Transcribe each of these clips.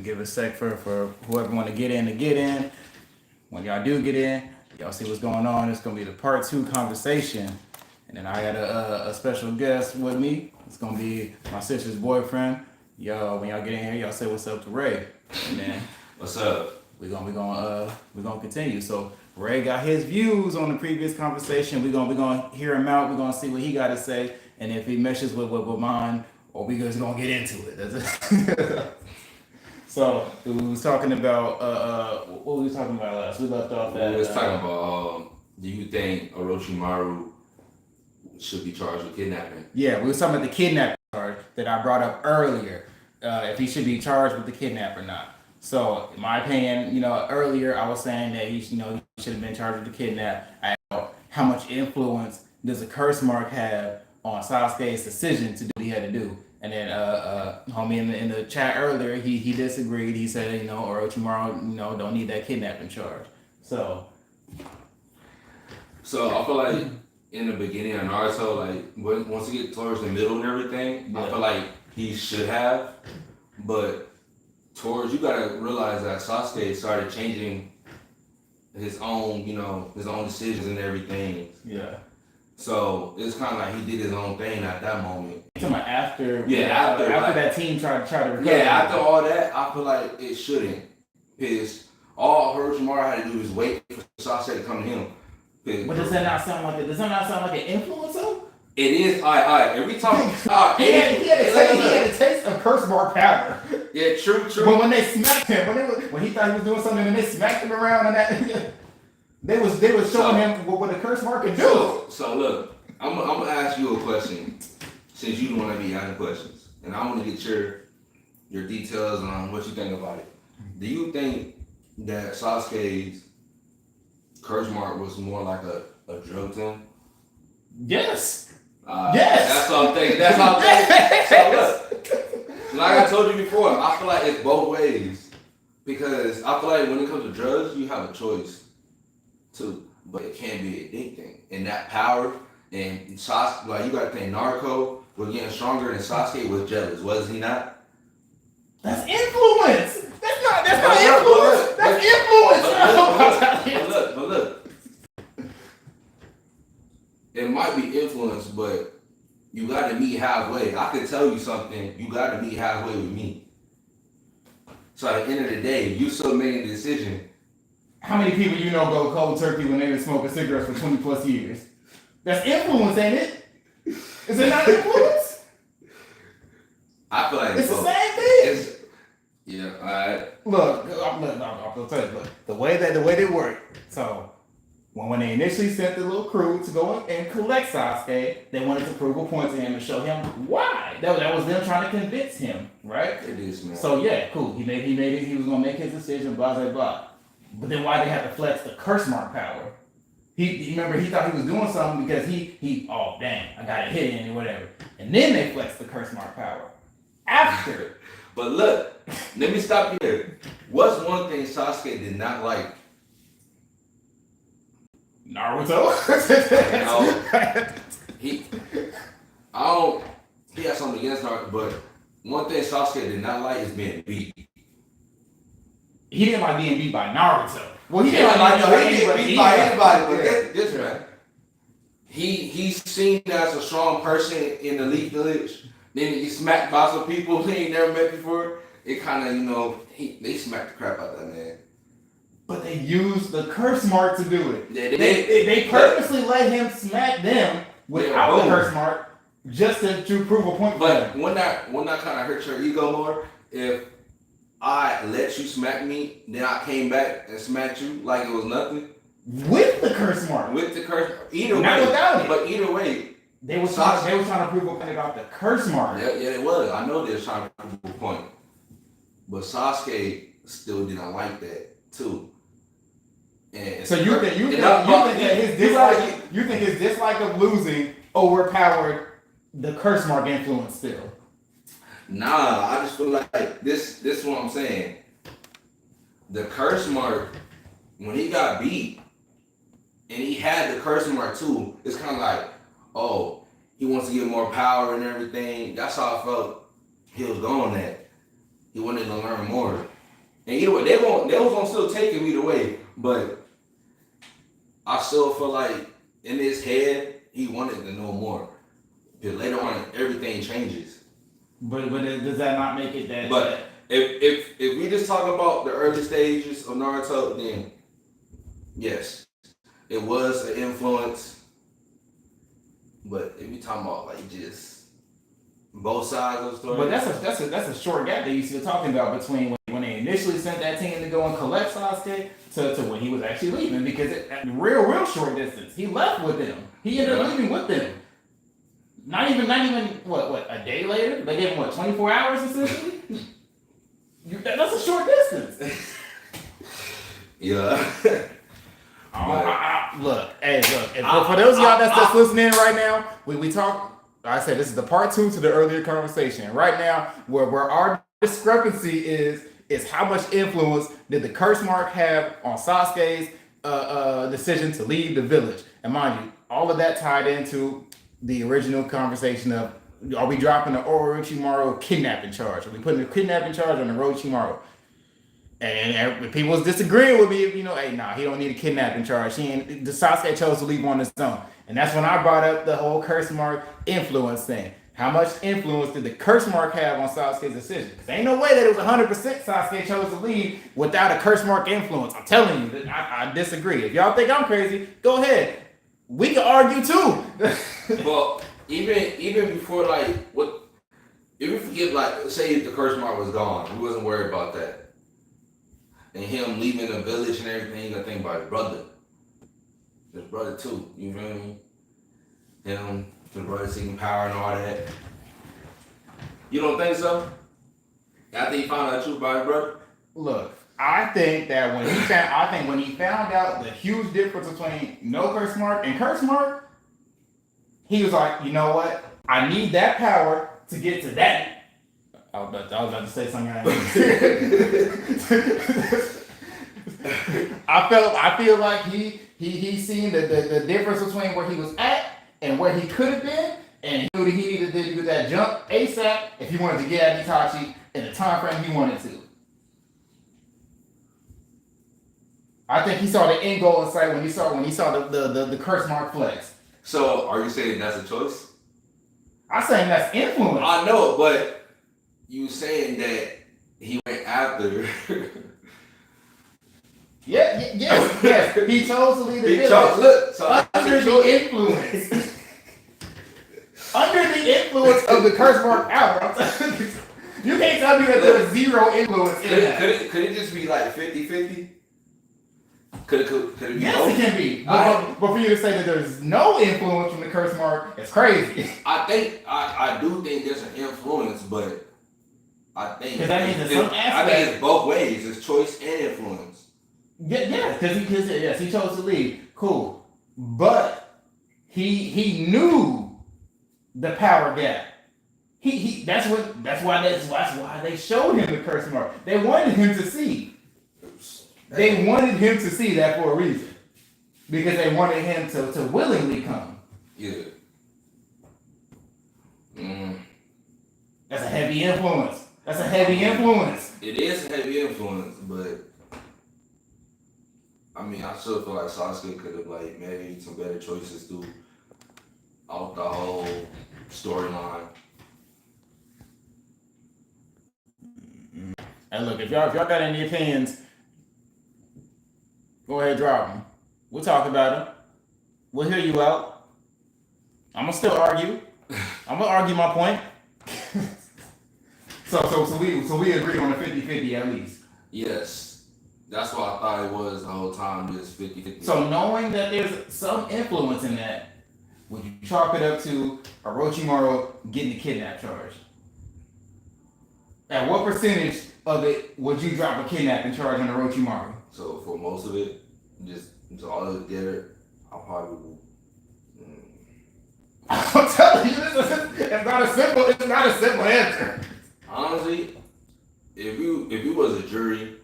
give a sec for whoever want to get in to get in. When y'all do get in, y'all see what's going on. It's gonna be the part 2 conversation, and then I got a special guest with me. It's gonna be my sister's boyfriend. Yo, when y'all get in here, y'all say what's up to Ray, and then What's up? we're gonna continue. So Ray got his views on the previous conversation. We're gonna hear him out. We're gonna see what he got to say, and if he meshes with mine, or we just gonna get into it. That's it. So we was talking about what we was talking about last. We left off at We was talking about do you think Orochimaru should be charged with kidnapping? Yeah, we was talking about the kidnapping charge that I brought up earlier. If he should be charged with the kidnap or not. So, in my opinion, earlier I was saying that he should have been charged with the kidnap. How much influence does a curse mark have on Sasuke's decision to do what he had to do? And then, homie in the chat earlier, he disagreed. He said, Orochimaru, don't need that kidnapping charge. So I feel like in the beginning of Naruto, like once you get towards the middle and everything, I feel like he should have, but you gotta realize that Sasuke started changing his own decisions and everything. Yeah. So it's kind of like he did his own thing at that moment. After After that team tried to recover. Yeah, after all that, I feel like it shouldn't. Because all Orochimaru had to do is wait for Sasuke to come to him. But does that not sound like an influencer? It is. All right. Every time, he had to taste of curse mark powder. Yeah, true. But when they smacked him, when he thought he was doing something, and they smacked him around, and that they was showing him what a curse mark could do. So look, I'm gonna ask you a question, since you want to be asking questions, and I want to get your details on what you think about it. Do you think that Sasuke's curse mark was more like a drug to him? Yes. Yes. That's what I'm thinking. So look, like I told you before, I feel like it's both ways. Because I feel like when it comes to drugs, you have a choice too. But it can be addicting. And that power, and Sasuke, like you gotta think Naruto was getting stronger and Sasuke was jealous, was he not? That's influence. That's not influence. That's influence. But look. It might be influence, but you gotta meet halfway. I could tell you something, you gotta meet halfway with me. So at the end of the day, you still made a decision. How many people go cold turkey when they've been smoking cigarettes for 20 plus years? That's influence, ain't it? Is it not influence? I feel like it's the same thing. Yeah, alright. Look, I'll tell you, the way they work. So when they initially sent the little crew to go and collect Sasuke, they wanted to prove a point to him and show him why. That was them trying to convince him, right? It is, man. So yeah, cool. He made it. He was gonna make his decision. Blah blah blah. But then why they had to flex the curse mark power? He thought he was doing something because he oh dang, I got it hidden or whatever. And then they flexed the curse mark power after. But look, let me stop you there. What's one thing Sasuke did not like? Naruto. He has something against Naruto, but one thing Sasuke did not like is being beat. He didn't like being beat by Naruto. Well, he didn't like being beat by anybody, but this man. He's seen as a strong person in the Elite Village. Then he smacked by some people he ain't never met before. It kind of, they smacked the crap out of that man. But they used the curse mark to do it. Yeah, they purposely let him smack them without the curse mark just to prove a point. But when that kind of hurts your ego more, if I let you smack me, then I came back and smacked you like it was nothing. With the curse mark. Either way. Not without it. But either way. They were trying to prove a point about the curse mark. Yeah, it was. I know they were trying to prove a point. But Sasuke still didn't like that too. And so you think his dislike of losing overpowered the curse mark influence still? Nah, I just feel like this is what I'm saying. The curse mark, when he got beat, and he had the curse mark too, it's kind of like, oh, he wants to get more power and everything. That's how I felt he was going at. He wanted to learn more. And either way, they was gonna still take him either way. But I still feel like in his head, he wanted to know more. Because later on, everything changes. But does that not make it that? But if we just talk about the early stages of Naruto, then yes, it was an influence. But if we talking about like just both sides of the story, but that's a short gap that you're talking about between when they initially sent that team to go and collect Sasuke to when he was actually leaving, because at real short distance he left with them. He ended up leaving with them. Not even what a day later they gave him 24 hours essentially. That's a short distance. Yeah. Look. For those of y'all that's listening right now, we talk. I said this is the part 2 to the earlier conversation. Right now, where our discrepancy is how much influence did the curse mark have on Sasuke's decision to leave the village? And mind you, all of that tied into the original conversation of, are we dropping the Orochimaru kidnapping charge? Are we putting the kidnapping charge on the Orochimaru? And people was disagreeing with me, hey, nah, he don't need a kidnapping charge. The Sasuke chose to leave on his own. And that's when I brought up the whole curse mark influence thing. How much influence did the curse mark have on Sasuke's decision? Because ain't no way that it was 100% Sasuke chose to leave without a curse mark influence. I'm telling you, I disagree. If y'all think I'm crazy, go ahead. We can argue too. Well, even before what if we forget say if the curse mark was gone, we wasn't worried about that. And him leaving the village and everything, you gotta think about his brother. His brother too, you feel me? Him, his brother seeking power and all that. You don't think so? After he found out the truth about his brother? Look, I think that when he found out the huge difference between no curse mark and curse mark, he was like, you know what? I need that power to get to that. I was about to say something. I feel like he seen the difference between where he was at and where he could have been, and he knew that he needed to do that jump ASAP if he wanted to get at Itachi in the time frame he wanted to. I think he saw the end goal in sight when he saw the curse mark flex. So are you saying that's a choice? I'm saying that's influence. I know, but you saying that he went after. Yes. He chose to leave the village under the influence. Under the influence of the curse mark power. You can't tell me that there's zero influence in that. Could it just be like 50-50? Could it be? Yes, both? it can be. But for you to say that there's no influence from the curse mark, it's crazy. I do think there's an influence, but I think that means in some aspect, I think it's both ways. It's choice and influence. Yeah, because he chose to leave. Cool, but he knew the power gap. That's why they showed him the curse mark. They wanted him to see. They wanted him to see that for a reason, because they wanted him to willingly come. Yeah. That's a heavy influence. It is a heavy influence, but I mean, I still feel like Sasuke could have made some better choices throughout the whole storyline. And look, if y'all got any opinions, go ahead, drop them. We'll talk about them. We'll hear you out. I'm gonna still argue. I'm gonna argue my point. So we agree on the 50-50 at least. Yes. That's what I thought it was the whole time, just 50-50. So knowing that there's some influence in that, would you chalk it up to Orochimaru getting the kidnap charge? At what percentage of it would you drop a kidnapping charge on Orochimaru? So for most of it, just all of it together, I probably will. I'm telling you, it's not a simple answer. Honestly, if you was a jury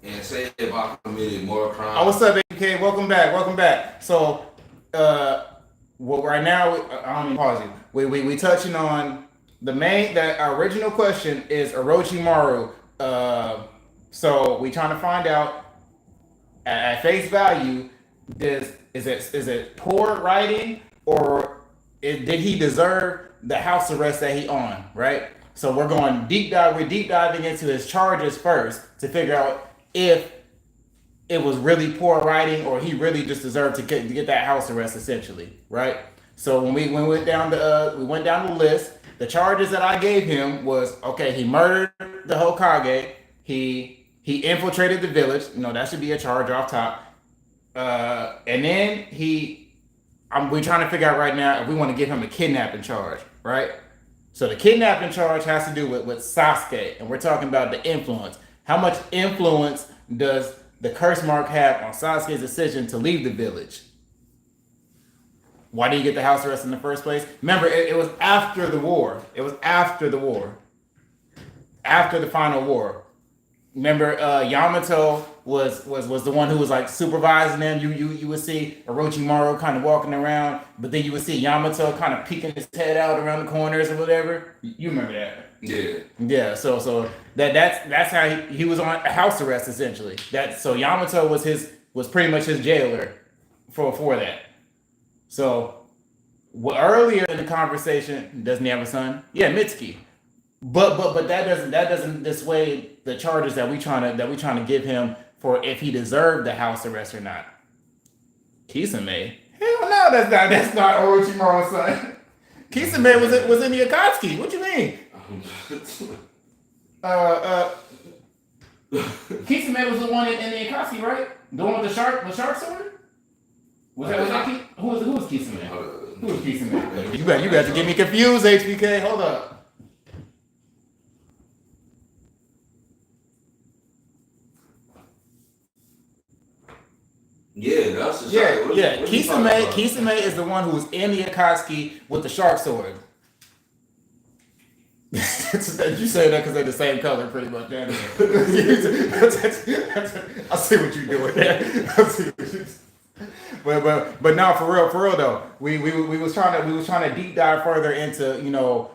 and say if I committed more crimes. Oh, what's up, AK? Welcome back. So, right now, I don't even pause you. We touching on the original question is Orochimaru. So we trying to find out at face value, is it poor writing or did he deserve the house arrest that he on? Right. So we're going deep dive. We're deep diving into his charges first to figure out if it was really poor writing or he really just deserved to get that house arrest essentially, right? So when we went down the list, the charges that I gave him was okay. He murdered the Hokage. He infiltrated the village. That should be a charge off top. And then we're trying to figure out right now if we want to give him a kidnapping charge, right? So the kidnapping charge has to do with Sasuke, and we're talking about the influence. How much influence does the curse mark have on Sasuke's decision to leave the village? Why did he get the house arrest in the first place? Remember, it was after the war. It was after the war. After the final war. Remember, Yamato was the one who was like supervising them. You would see Orochimaru kind of walking around, but then you would see Yamato kind of peeking his head out around the corners or whatever. You remember that? Yeah. Yeah. So that's how he was on house arrest essentially. So Yamato was pretty much his jailer for that. So earlier in the conversation, doesn't he have a son? Yeah, Mitsuki. But that doesn't dissuade the charges that we trying to give him for if he deserved the house arrest or not. Kisame? Hell no, that's not Orochimaru's son. Kisame was in the Akatsuki. What you mean? Kisame was the one in the Akatsuki, right? The one with the shark sword? Who was Kisame? Who was Kisame? You got to get me confused, HBK. Hold up. Yeah, that's the shark. Yeah. Kisame is the one who was in the Akatsuki with the shark sword. You say that because they're the same color, pretty much. I see what you're doing there. But no, for real though, we was trying to deep dive further into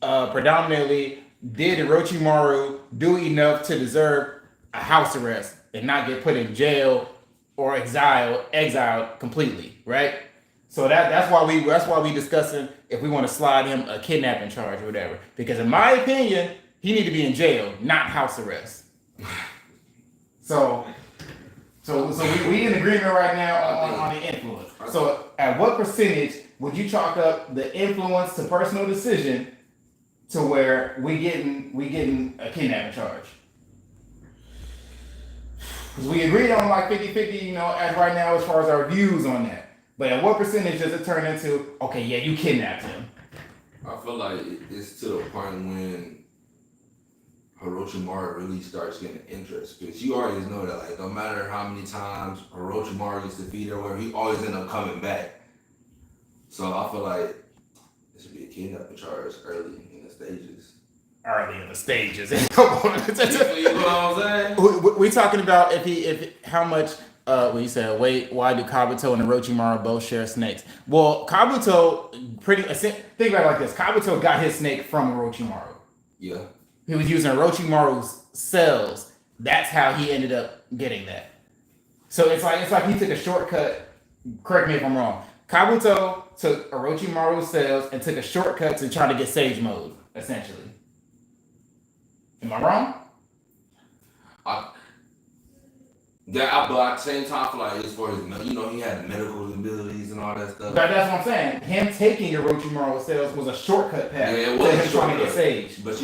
predominantly did Orochimaru do enough to deserve a house arrest and not get put in jail or exiled completely, right? So that's why we discussing if we want to slide him a kidnapping charge or whatever. Because in my opinion, he need to be in jail, not house arrest. So we in agreement right now on the influence. So at what percentage would you chalk up the influence to personal decision to where we getting a kidnapping charge? Because we agreed on like 50-50, as right now as far as our views on that. But at what percentage does it turn into, okay, yeah, you kidnapped him? I feel like it's to the point when Orochimaru really starts getting interest. Because you always know that, like, no matter how many times Orochimaru gets defeated or whatever, he always end up coming back. So I feel like it should be a kidnapping charge early in the stages. Early in the stages. You know what I'm saying? We talking about how much when you said why do Kabuto and Orochimaru both share snakes? Well, Kabuto think about it like this. Kabuto got his snake from Orochimaru. Yeah. He was using Orochimaru's cells. That's how he ended up getting that. So it's like he took a shortcut. Correct me if I'm wrong. Kabuto took Orochimaru's cells and took a shortcut to try to get Sage Mode, essentially. Am I wrong? But at the same time, I feel like as far as, he had medical abilities and all that stuff. That's what I'm saying. Him taking Orochimaru's cells was a shortcut path. Yeah, it was him trying to get Sage. But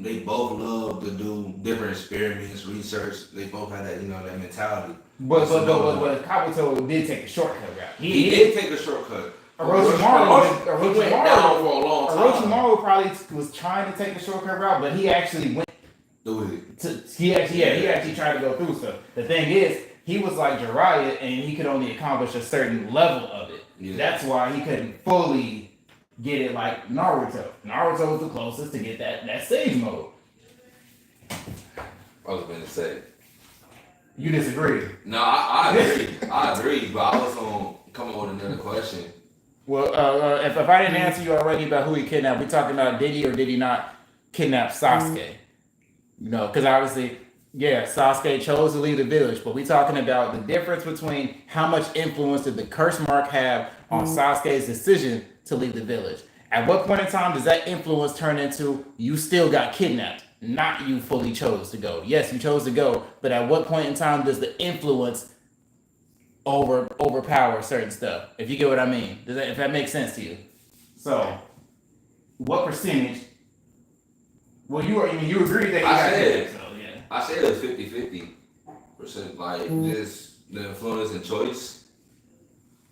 they both love to do different experiments, research. They both had that, that mentality. But Kabuto did take a shortcut route. He did take a shortcut. Orochimaru went down for a long time. Orochimaru probably was trying to take the shortcut route, but he actually went through it. He actually tried to go through stuff. The thing is, he was like Jiraiya, and he could only accomplish a certain level of it. Yeah. That's why he couldn't fully get it like Naruto. Naruto was the closest to get that Sage Mode. I was going to say. You disagree? No, I agree. I agree, but I was going to come up with another question. Well, if I didn't answer you already about who he kidnapped, we talking about did he or did he not kidnap Sasuke? You know, because obviously, yeah, Sasuke chose to leave the village, but we talking about the difference between how much influence did the curse mark have on Sasuke's decision to leave the village. At what point in time does that influence turn into you still got kidnapped, not you fully chose to go? Yes, you chose to go, but at what point in time does the influence overpower certain stuff? If you get what I mean, if that makes sense to you. So, what percentage? Well, you agree that he got kidnapped, so yeah. I said it was 50-50%, like just the influence and choice.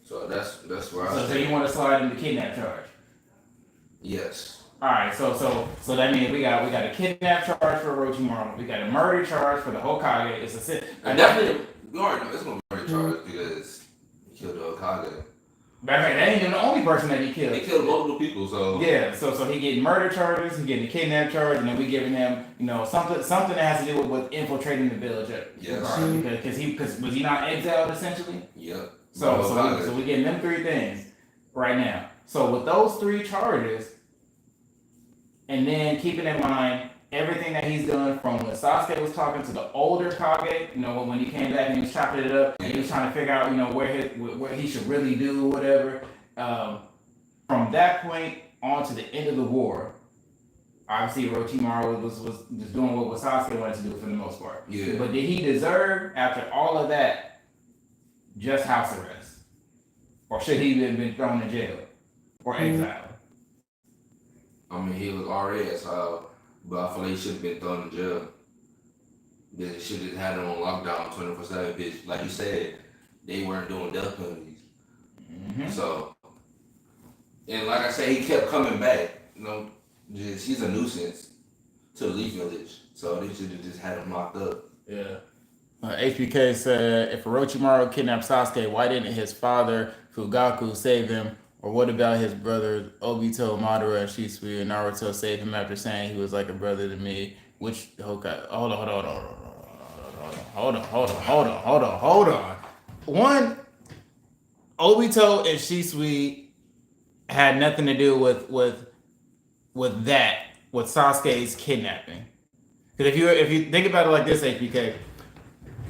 So that's where I. So you want to slide in the kidnap charge? Yes. All right, so that means we got a kidnap charge for Orochimaru. We got a murder charge for the Hokage. It's a sit. Definitely, we already know it's gonna be a murder charge because he killed the Hokage. Matter of fact, that ain't even the only person that he killed. He killed multiple people, so yeah. So he getting murder charges, he getting a kidnap charge, and then we giving him, something that has to do with infiltrating the village. Yes. Because was he not exiled essentially? Yep. So we getting them three things right now. So with those three charges, and then keeping in mind everything that he's done from when Sasuke was talking to the older Kage, when he came back and he was chopping it up, and he was trying to figure out, where he should really do whatever. From that point on to the end of the war, obviously Orochimaru was just doing what Sasuke wanted to do for the most part. Yeah. But did he deserve, after all of that, just house arrest? Or should he have been thrown in jail? Or exiled? I mean, he was already exiled, but I feel like he should have been thrown in jail. They should have had him on lockdown 24/7, bitch. Like you said, they weren't doing death penalties. Mm-hmm. So, and like I said, he kept coming back. He's a nuisance to the Leaf Village. So they should have just had him locked up. Yeah. HBK said, if Orochimaru kidnapped Sasuke, why didn't his father, Fugaku, save him? Or what about his brothers, Obito, Madara, and Shisui, and Naruto save him after saying he was like a brother to me? Which Hokage? Hold on. One, Obito and Shisui had nothing to do with Sasuke's kidnapping. Because if you think about it like this, HBK,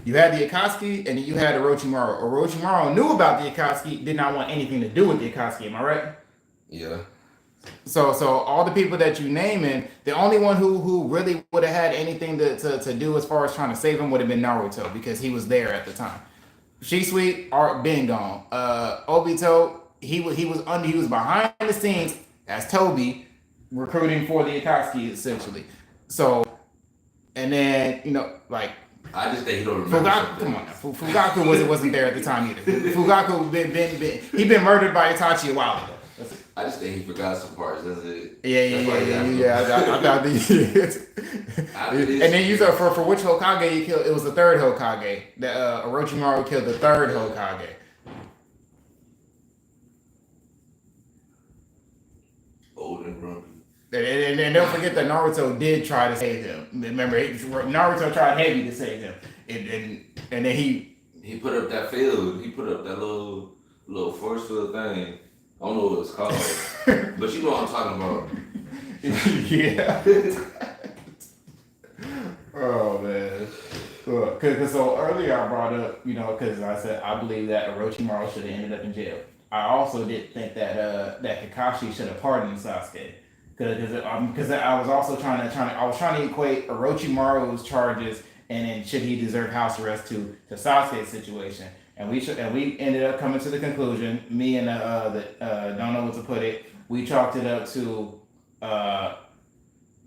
you had the Akatsuki and you had Orochimaru. Orochimaru knew about the Akatsuki, did not want anything to do with the Akatsuki. Am I right? Yeah. So all the people that you naming, the only one who really would have had anything to do as far as trying to save him would have been Naruto, because he was there at the time. Shisui been gone. Obito, he was behind the scenes as Toby, recruiting for the Akatsuki essentially. So, and then I just think he don't remember. Fugaku, come on now. Fugaku wasn't there at the time either. Fugaku he been murdered by Itachi a while ago. I just think he forgot some parts. That's it. Yeah. I thought and then you said for which Hokage he killed? It was the third Hokage. That Orochimaru killed the third Hokage. Old and grumpy. And don't forget that Naruto did try to save him. Remember, Naruto tried heavy to save him, and then he put up that field. He put up that little force field thing. I don't know what it's called, but you know what I'm talking about. Yeah. Oh man. Cause so earlier I brought up, because I said I believe that Orochimaru should have ended up in jail. I also did think that Kakashi should have pardoned Sasuke. Because I was also trying to equate Orochimaru's charges and then should he deserve house arrest to Sasuke's situation, and we ended up coming to the conclusion. Me and don't know what to put it. We chalked it up to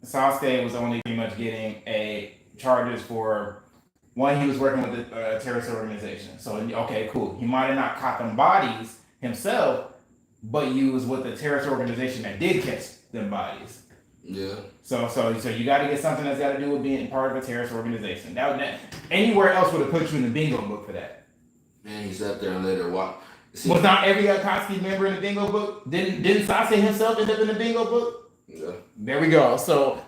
Sasuke was only pretty much getting charges for one. He was working with a terrorist organization, so okay, cool. He might have not caught them bodies himself, but he was with the terrorist organization that did catch them bodies. Yeah. So you got to get something that's got to do with being part of a terrorist organization. That anywhere else would have put you in the bingo book for that. And he sat there and let her walk. Was not every Akatsuki member in the bingo book? Didn't Sasuke himself end up in the bingo book? Yeah. There we go. So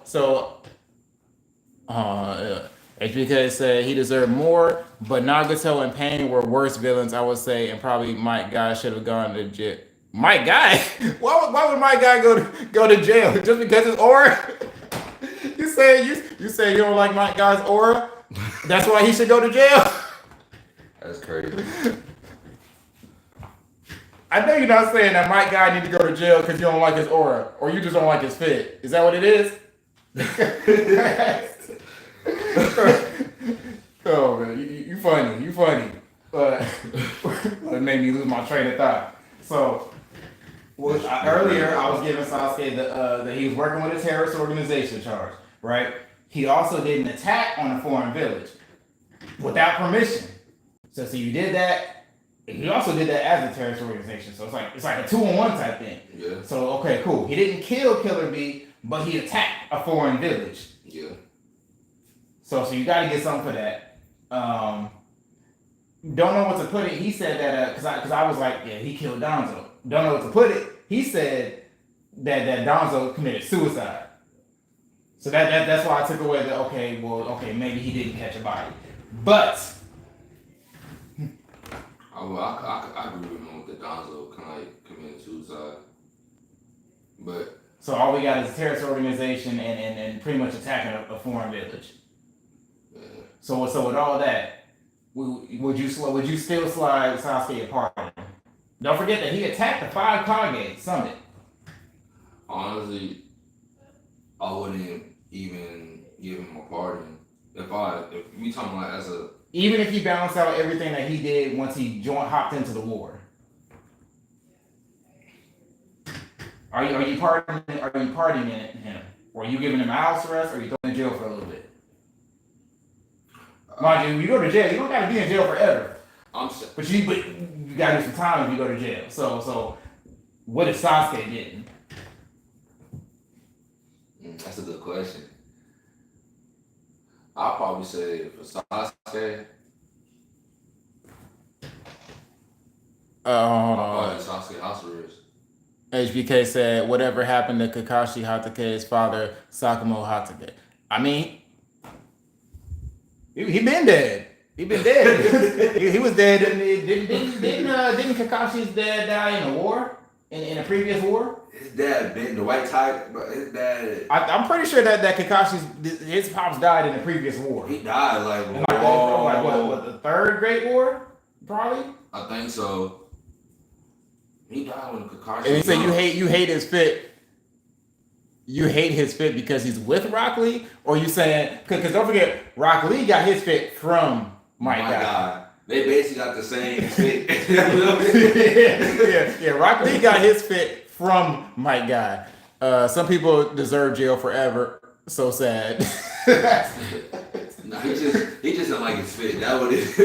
HBK said he deserved more, but Nagato and Pain were worse villains, I would say, and probably Mike Guy should have gone to jail. Mike Guy? Why would Mike Guy go to jail just because his aura? You say you don't like Mike Guy's aura? That's why he should go to jail. That's crazy. I know you're not saying that Mike Guy need to go to jail because you don't like his aura, or you just don't like his fit. Is that what it is? Oh man, you funny, but it made me lose my train of thought. So, earlier I was giving Sasuke that he was working with a terrorist organization charge, right? He also did an attack on a foreign village without permission. So you did that. He also did that as a terrorist organization. So it's like a 2-on-1 type thing. Yeah. So okay, cool. He didn't kill Killer Bee, but he attacked a foreign village. Yeah. So you got to get something for that. Don't know what to put it. He said that because I was like, yeah, he killed Donzo. Don't know what to put it. He said that Donzo committed suicide. So that's why I took away the okay, maybe he didn't catch a body, but. I agree with him with the Donzo kind of like committing suicide, but so all we got is a terrorist organization and pretty much attacking a foreign village. Yeah. So with all that, would you still slide Sasuke a pardon? Don't forget that he attacked the 5 Kage summit. Honestly, I wouldn't even give him a pardon if we talking like as a. Even if you balance out everything that he did once he hopped into the war. Are you pardoning him? Or are you giving him a house arrest, or are you throwing him in jail for a little bit? Mind you, when you go to jail, you don't gotta be in jail forever. But you gotta do some time if you go to jail. So what is Sasuke getting? That's a good question. I'll probably say for Sasuke. Hold on. Sasuke house arrest. HBK said, whatever happened to Kakashi Hatake's father, Sakamoto Hatake? I mean, he been dead. He been dead. he was dead. Didn't Kakashi's dad die in a war? In a previous war? His dad been the white tiger, but his dad. I'm pretty sure that his pops died in the previous war. He died like what, the Third Great War? Probably. I think so. He died when Kakashi. And he said you hate his fit. You hate his fit because he's with Rock Lee, or you saying because don't forget Rock Lee got his fit from Mike Guy. They basically got the same fit. yeah. Rock Lee got his fit from Mike Guy. Some people deserve jail forever. So sad. No, he just didn't like his fit. That what it.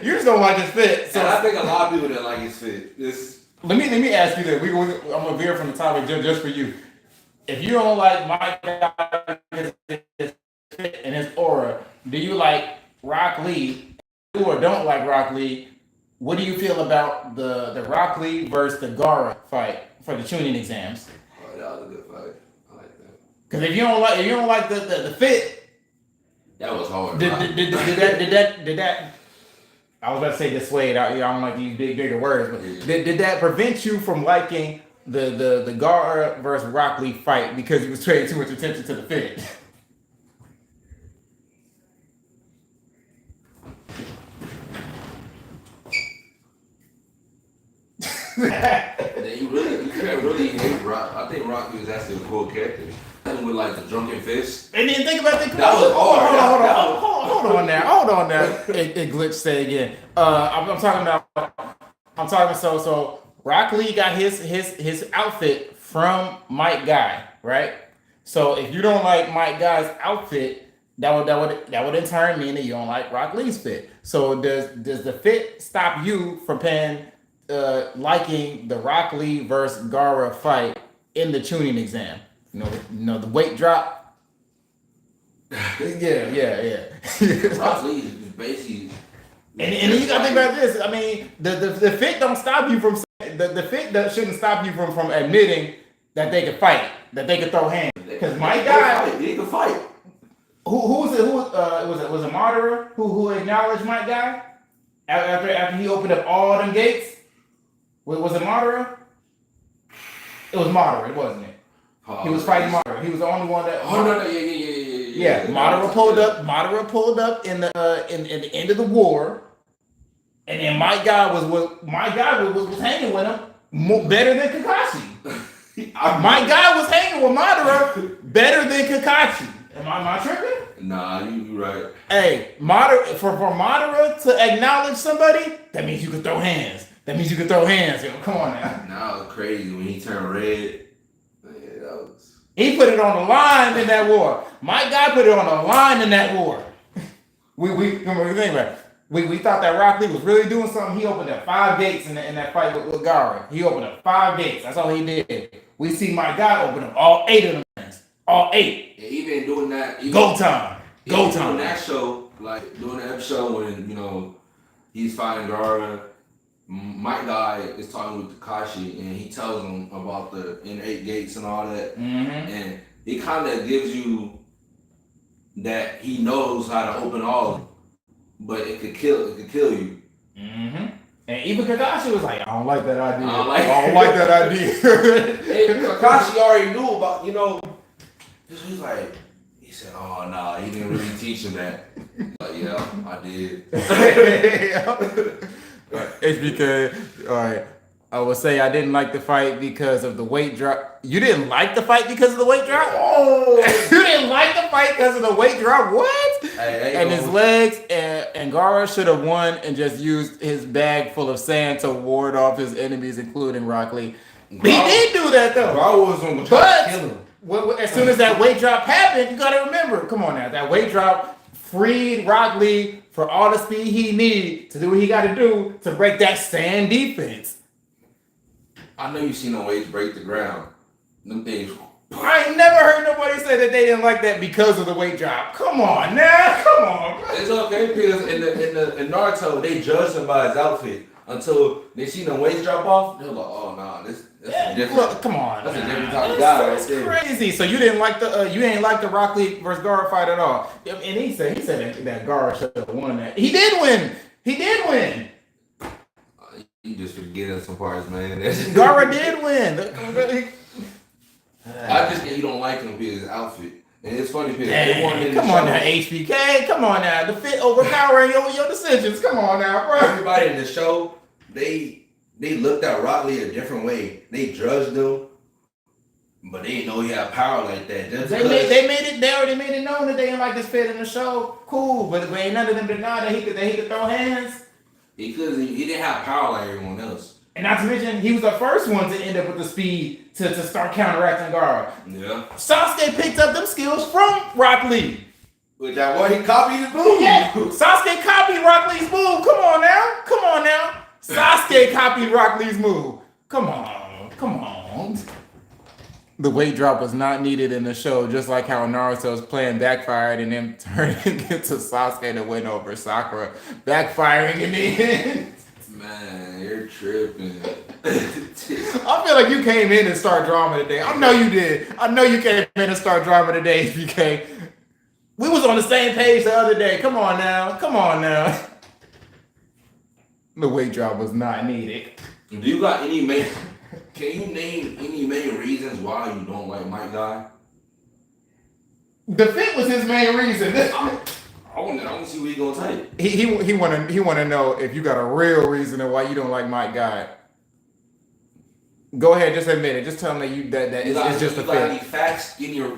You just don't like his fit. So and I think a lot of people didn't like his fit. Let me ask you this. I'm gonna veer from the topic just for you. If you don't like Mike Guy, his fit and his aura, do you like Rock Lee? Or don't like Rock Lee? What do you feel about the Rock Lee versus the Gaara fight for the tuning exams? Oh, that was a good fight. I like that. Because if you don't like the fit, that was hard. Did that? I was about to say dissuade. I don't like these bigger words, but did that prevent you from liking the Gaara versus Rock Lee fight because you was paying too much attention to the fit? You can't really hate Rock. I think Rock was actually a cool character. And with like the drunken fist. And then think about that. That was hard. Hold on now. It glitched. Say again. I'm talking about. So Rock Lee got his outfit from Mike Guy, right? So if you don't like Mike Guy's outfit, that would in turn mean that you don't like Rock Lee's fit. So does the fit stop you from liking the Rock Lee versus Gaara fight in the tuning exam? You know the weight drop. Yeah. Rock Lee is basically. And you gotta think about this. I mean, the fit don't stop you from the fit that shouldn't stop you from admitting that they can fight, that they can throw hands. Because Mike Guy, he can fight. Who was it? Was it Madara who acknowledged Mike Guy after he opened up all them gates? Was it Madara? It was Madara, wasn't it? He was fighting Madara. He was the only one that. Oh no, yeah. Madara pulled up. Madara pulled up in the in the end of the war, and then my guy was hanging with him better than Kakashi. My guy was hanging with Madara better than Kakashi. Am I tripping? Nah, you right. Hey, Madara for Madara to acknowledge somebody, that means you can throw hands. That means you can throw hands. Yo, come on now. Nah, it was crazy when he turned red. Yeah, that was. He put it on the line in that war. My guy put it on the line in that war. We think about it. We thought that Rock Lee was really doing something. He opened up 5 gates in that fight with Gaara. He opened up 5 gates. That's all he did. We see my guy open up all 8 of them. All 8. Yeah, even doing that. Go time. Go time. Doing that show, like doing the episode when he's fighting Gaara. My guy is talking with Kakashi and he tells him about the 8 gates and all that. And it kind of gives you that he knows how to open all of them, but it could kill you. And even Kakashi was like, I don't like that idea. I don't like that idea. And Kakashi already knew about, he's like, he said, oh no, he didn't really teach him that. Like, yeah, I did. HBK, all right. I will say I didn't like the fight because of the weight drop. You didn't like the fight because of the weight drop? Oh, you didn't like the fight because of the weight drop? What? And his legs and Gaara should have won and just used his bag full of sand to ward off his enemies, including Rock Lee. He did do that though. Gaara was on the try to kill him. As soon as that weight drop happened, you gotta remember. Come on now, that weight drop freed Rock Lee for all the speed he needed to do what he got to do to break that sand defense. I know you seen no weights break the ground. Them things. I ain't never heard nobody say that they didn't like that because of the weight drop. Come on now, come on. It's okay because in Naruto they judged him by his outfit until they seen the weights drop off. They're like, oh nah, this different. Look, come on. That's a different type of guy. That's crazy. So you didn't like the Rock Lee versus Gaara fight at all. And he said that Gaara should have won that. He did win. You just forgetting some parts, man. Gaara did win. I just think you don't like him because his outfit. And it's funny because they wanted him. Come on now, HBK. Come on now. The fit overpowering your decisions. Come on now, bro. Everybody in the show, they looked at Rock Lee a different way. They judged him, but they didn't know he had power like that. They already made it known that they didn't like this fit in the show. Cool, but ain't none of them deny that he could throw hands. He didn't have power like everyone else. And not to mention, he was the first one to end up with the speed to start counteracting Gaara. Yeah. Sasuke picked up them skills from Rock Lee. Which I want, he copied his move. Yeah, Sasuke copied Rock Lee's move. Come on now. Sasuke copied Rock Lee's move. Come on. The weight drop was not needed in the show, just like how Naruto's plan backfired and then turning into Sasuke to win over Sakura. Backfiring in the end. Man, you're tripping. I feel like you came in and started drama today. I know you did. I know you came in and started drama today, BK. We was on the same page the other day. Come on now. The weight drop was not needed. Do you got any main... Can you name any main reasons why you don't like Mike Guy? The fit was his main reason. I want to see what he's gonna take. He want to know if you got a real reason why you don't like Mike Guy. Go ahead, just admit it. Just tell him that it's just a fit. Any facts in your,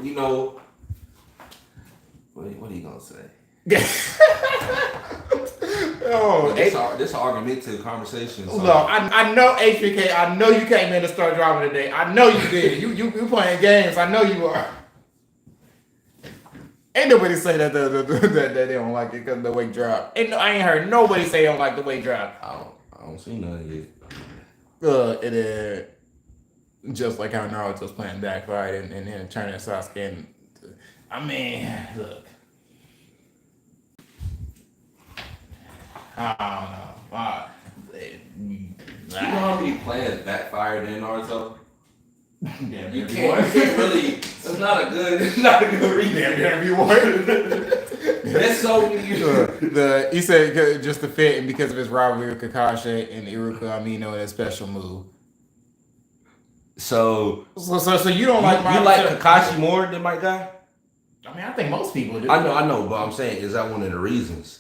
what are you gonna say? Oh, this argumentative conversation. So. Look, I know HBK. I know you came in to start drama today. I know you did. You playing games. I know you are. Ain't nobody say that they don't like it because of the weight drop. I ain't heard nobody say they don't like the weight drop. I don't see none yet. It is just like how Naruto's playing backfired and turning Sasuke into, I mean, look. I don't know. You know how many plans backfired in Naruto? Damn, you can't really. It's not a good reason. Damn you weren't. That's so weird. He said just to fit and because of his rivalry with Kakashi and Iruka Amino in a special move. So you don't you like Kakashi more than my guy? I mean, I think most people do. I know, but I'm saying, is that one of the reasons?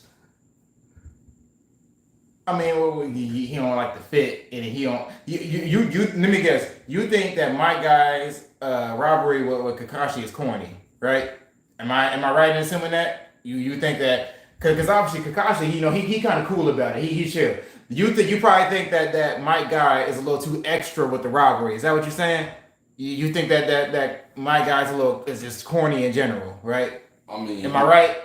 I mean, well, he don't like the fit, and he don't. You. Let me guess. You think that my guy's rivalry with Kakashi is corny, right? Am I right in assuming that? You think that because obviously Kakashi, he kind of cool about it. He chill. You probably think that my guy is a little too extra with the rivalry. Is that what you're saying? You think that my guy's is just corny in general, right? I mean, am I right?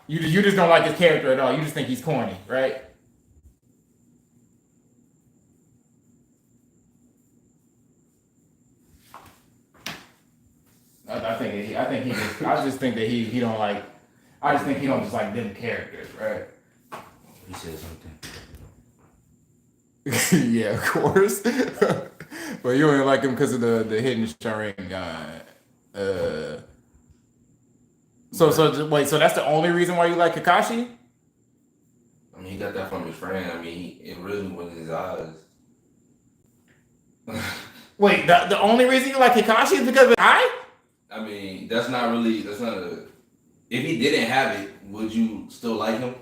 You just don't like his character at all. You just think he's corny, right? I just think that he don't like. I just think he don't just like them characters, right? He said something. Yeah, of course. But you only like him because of the hidden Sharingan. So that's the only reason why you like Kakashi? I mean, he got that from his friend. I mean, it really was in his eyes. Wait, the only reason you like Kakashi is because of his eye? I mean, that's not a. If he didn't have it, would you still like him?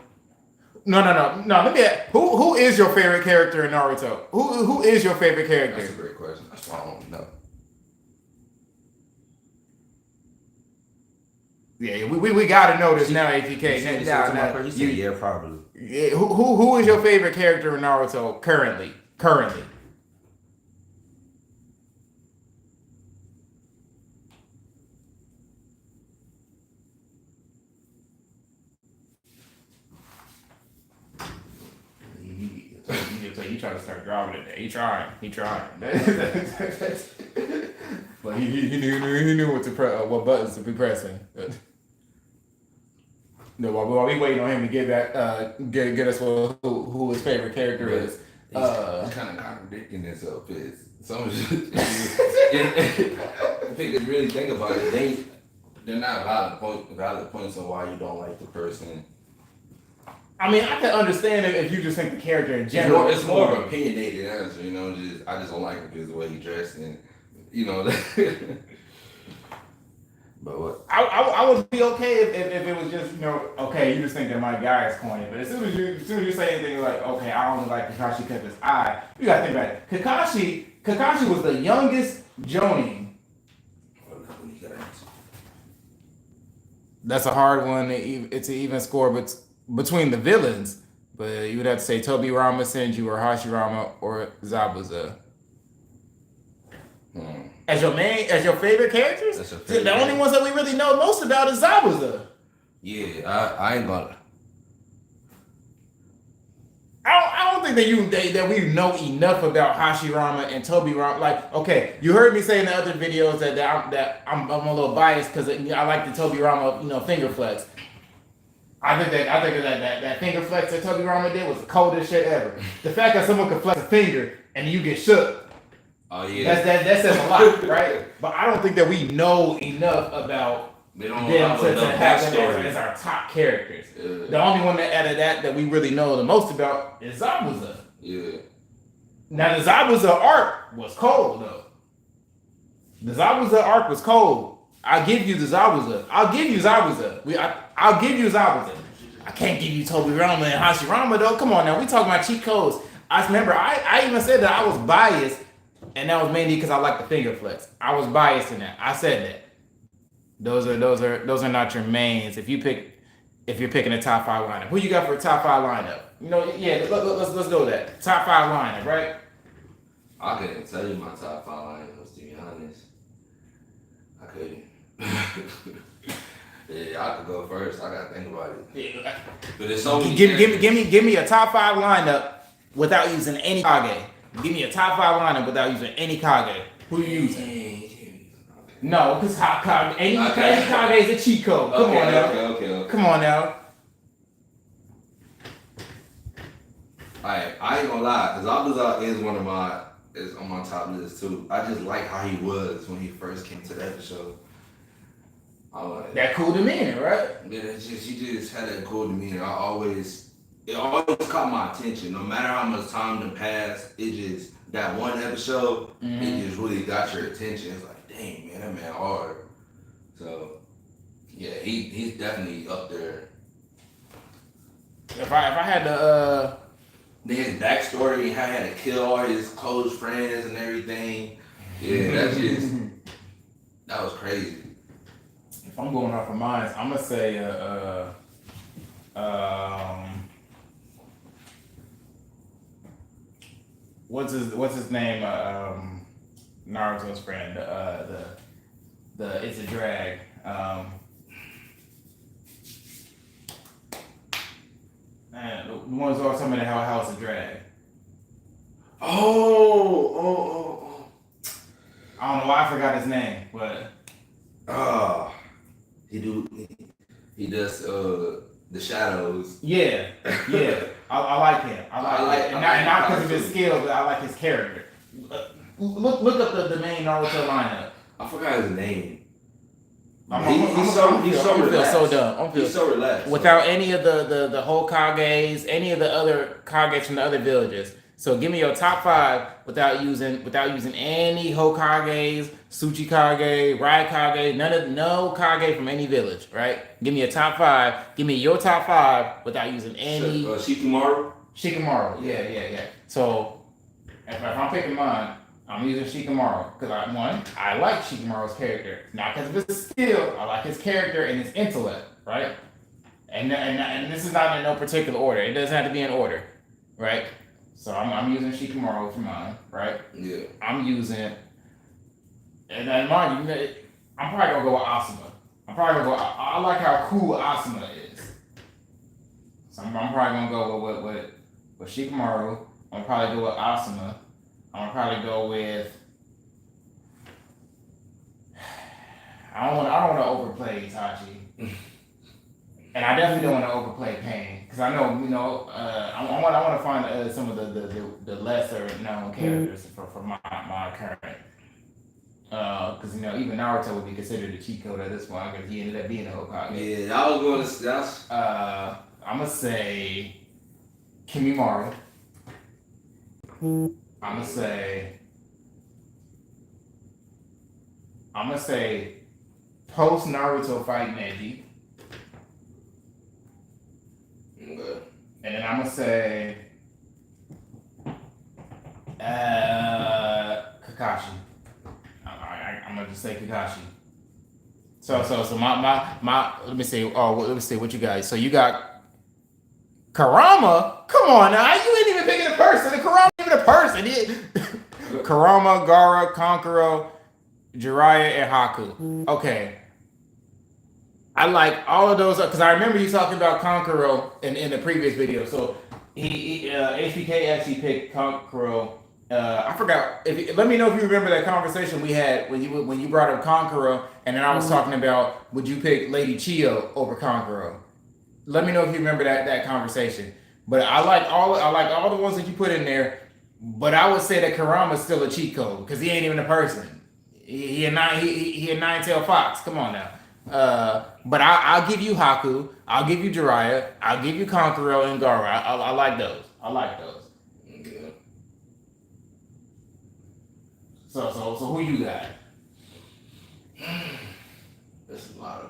No. Let me ask, who is your favorite character in Naruto? Who is your favorite character? That's a great question. That's why I don't know. Yeah, we gotta know this now, APK. He said, yeah, probably. Yeah, who is your favorite character in Naruto currently? He trying to start driving it. He trying. But he knew what buttons to be pressing. No, while we waiting on him to get back, get us who his favorite character is. He's kind of contradicting himself. Some if you really think about it, they're not valid points on why you don't like the person. I mean, I can understand if you just think the character in general. It's more of an opinionated answer, I just don't like him because the way he dressed and, But what? I would be okay if it was just, okay, you just think that my guy is corny. But as soon as you say anything like, okay, I only like Kakashi because of his eye, you gotta think about it. Kakashi was the youngest Jonin. That's a hard one. It's an even score, but between the villains, but you would have to say Tobirama, Senju, or Hashirama, or Zabuza. As your favorite characters? The only ones that we really know most about is Zabuza. Yeah, I ain't gonna. I don't think that we know enough about Hashirama and Tobirama. Like, okay, you heard me say in the other videos that I'm a little biased because I like the Tobirama, finger flex. I think that finger flex that Tobirama did was the coldest shit ever. The fact that someone can flex a finger and you get shook. Oh yeah. That says a lot, right? But I don't think that we know enough about them to have them as our top characters. Yeah. The only one that out of that we really know the most about is Zabuza. Yeah. Now the Zabuza arc was cold though. The Zabuza arc was cold. I'll give you the Zabuza. I'll give you Zabuza. I can't give you Tobirama and Hashirama though. Come on now, we talking about cheat codes. I remember I even said that I was biased, and that was mainly because I like the finger flex. I was biased in that. I said that. Those are not your mains. If you're picking a top 5 lineup, who you got for a top 5 lineup? Let's go with that. Top 5 lineup, right? I couldn't tell you my top 5 lineups, to be honest. I couldn't. Yeah, I could go first. I gotta think about it. Yeah. But it's so many. Give me a top 5 lineup without using any Kage. Give me a top 5 lineup without using any Kage. Who you using? No, because any Kage is a cheat code. Come on now. Okay. Come on now. Alright, I ain't gonna lie, because Zabuza is on my top list too. I just like how he was when he first came to the episode. I like That cool demeanor, right? Yeah, it's just you just had that cool demeanor. It always caught my attention. No matter how much time done passed, it just that one episode, it just really got your attention. It's like, dang man, that man hard. So yeah, he's definitely up there. If I had to Then his backstory and how he had to kill all his close friends and everything. Yeah, that was crazy. if I'm going off of mine, I'm gonna say what's his name? Naruto's friend. The it's a drag. The ones who are talking about how House of Drag. Oh. I don't know why I forgot his name, but he does the shadows. yeah. I like him. I like and not because of his skill, but I like his character. Look up the main Naruto lineup. I forgot his name. He's so dumb. He's so relaxed. Without any of the Hokages, any of the other Kages from the other villages. So give me your top 5 without using any Hokages, Tsuchikage, Raikage, no Kage from any village, right? Give me a top 5. Give me your top 5 without using any Shikamaru. Shikamaru. Yeah. So if I'm picking mine, I'm using Shikamaru because I like Shikamaru's character, not because of his skill. I like his character and his intellect, right? And this is not in no particular order. It doesn't have to be in order, right? So I'm using Shikamaru for mine, right? Yeah. I'm using, and then mind you, I'm probably gonna go with Asuma. I like how cool Asuma is. So I'm probably gonna go with Shikamaru. I'm gonna probably go with Asuma. I'm gonna probably go with. I don't want to overplay Itachi, and I definitely don't want to overplay Pain because I know I want to find some of the lesser known characters for my current. Because even Naruto would be considered a cheat code at this point because he ended up being a Hokage. Yeah, I was going to. That's. I'm gonna say Kimimaru. I'm gonna say post Naruto fight Neji. Okay. And then I'm gonna say Kakashi. I'm gonna just say Kakashi. So my let me see. Oh, let me see what you guys. So you got Kurama. Come on now, you ain't even picking a person. Kurama ain't even a person. Kurama, Gaara, Kankuro, Jiraiya, and Haku. Okay. I like all of those because I remember you talking about Kankuro in the previous video. So he HBK actually picked Kankuro. I forgot. Let me know if you remember that conversation we had when you brought up Kankuro, and then I was talking about would you pick Lady Chiyo over Kankuro. Let me know if you remember that conversation. But I like all the ones that you put in there. But I would say that Kurama's still a cheat code because he ain't even a person. He a nine-tailed fox. Come on now. But I'll give you Haku. I'll give you Jiraiya. I'll give you Kankuro and Gaara. I like those. Yeah. So who you got? That's a lot of.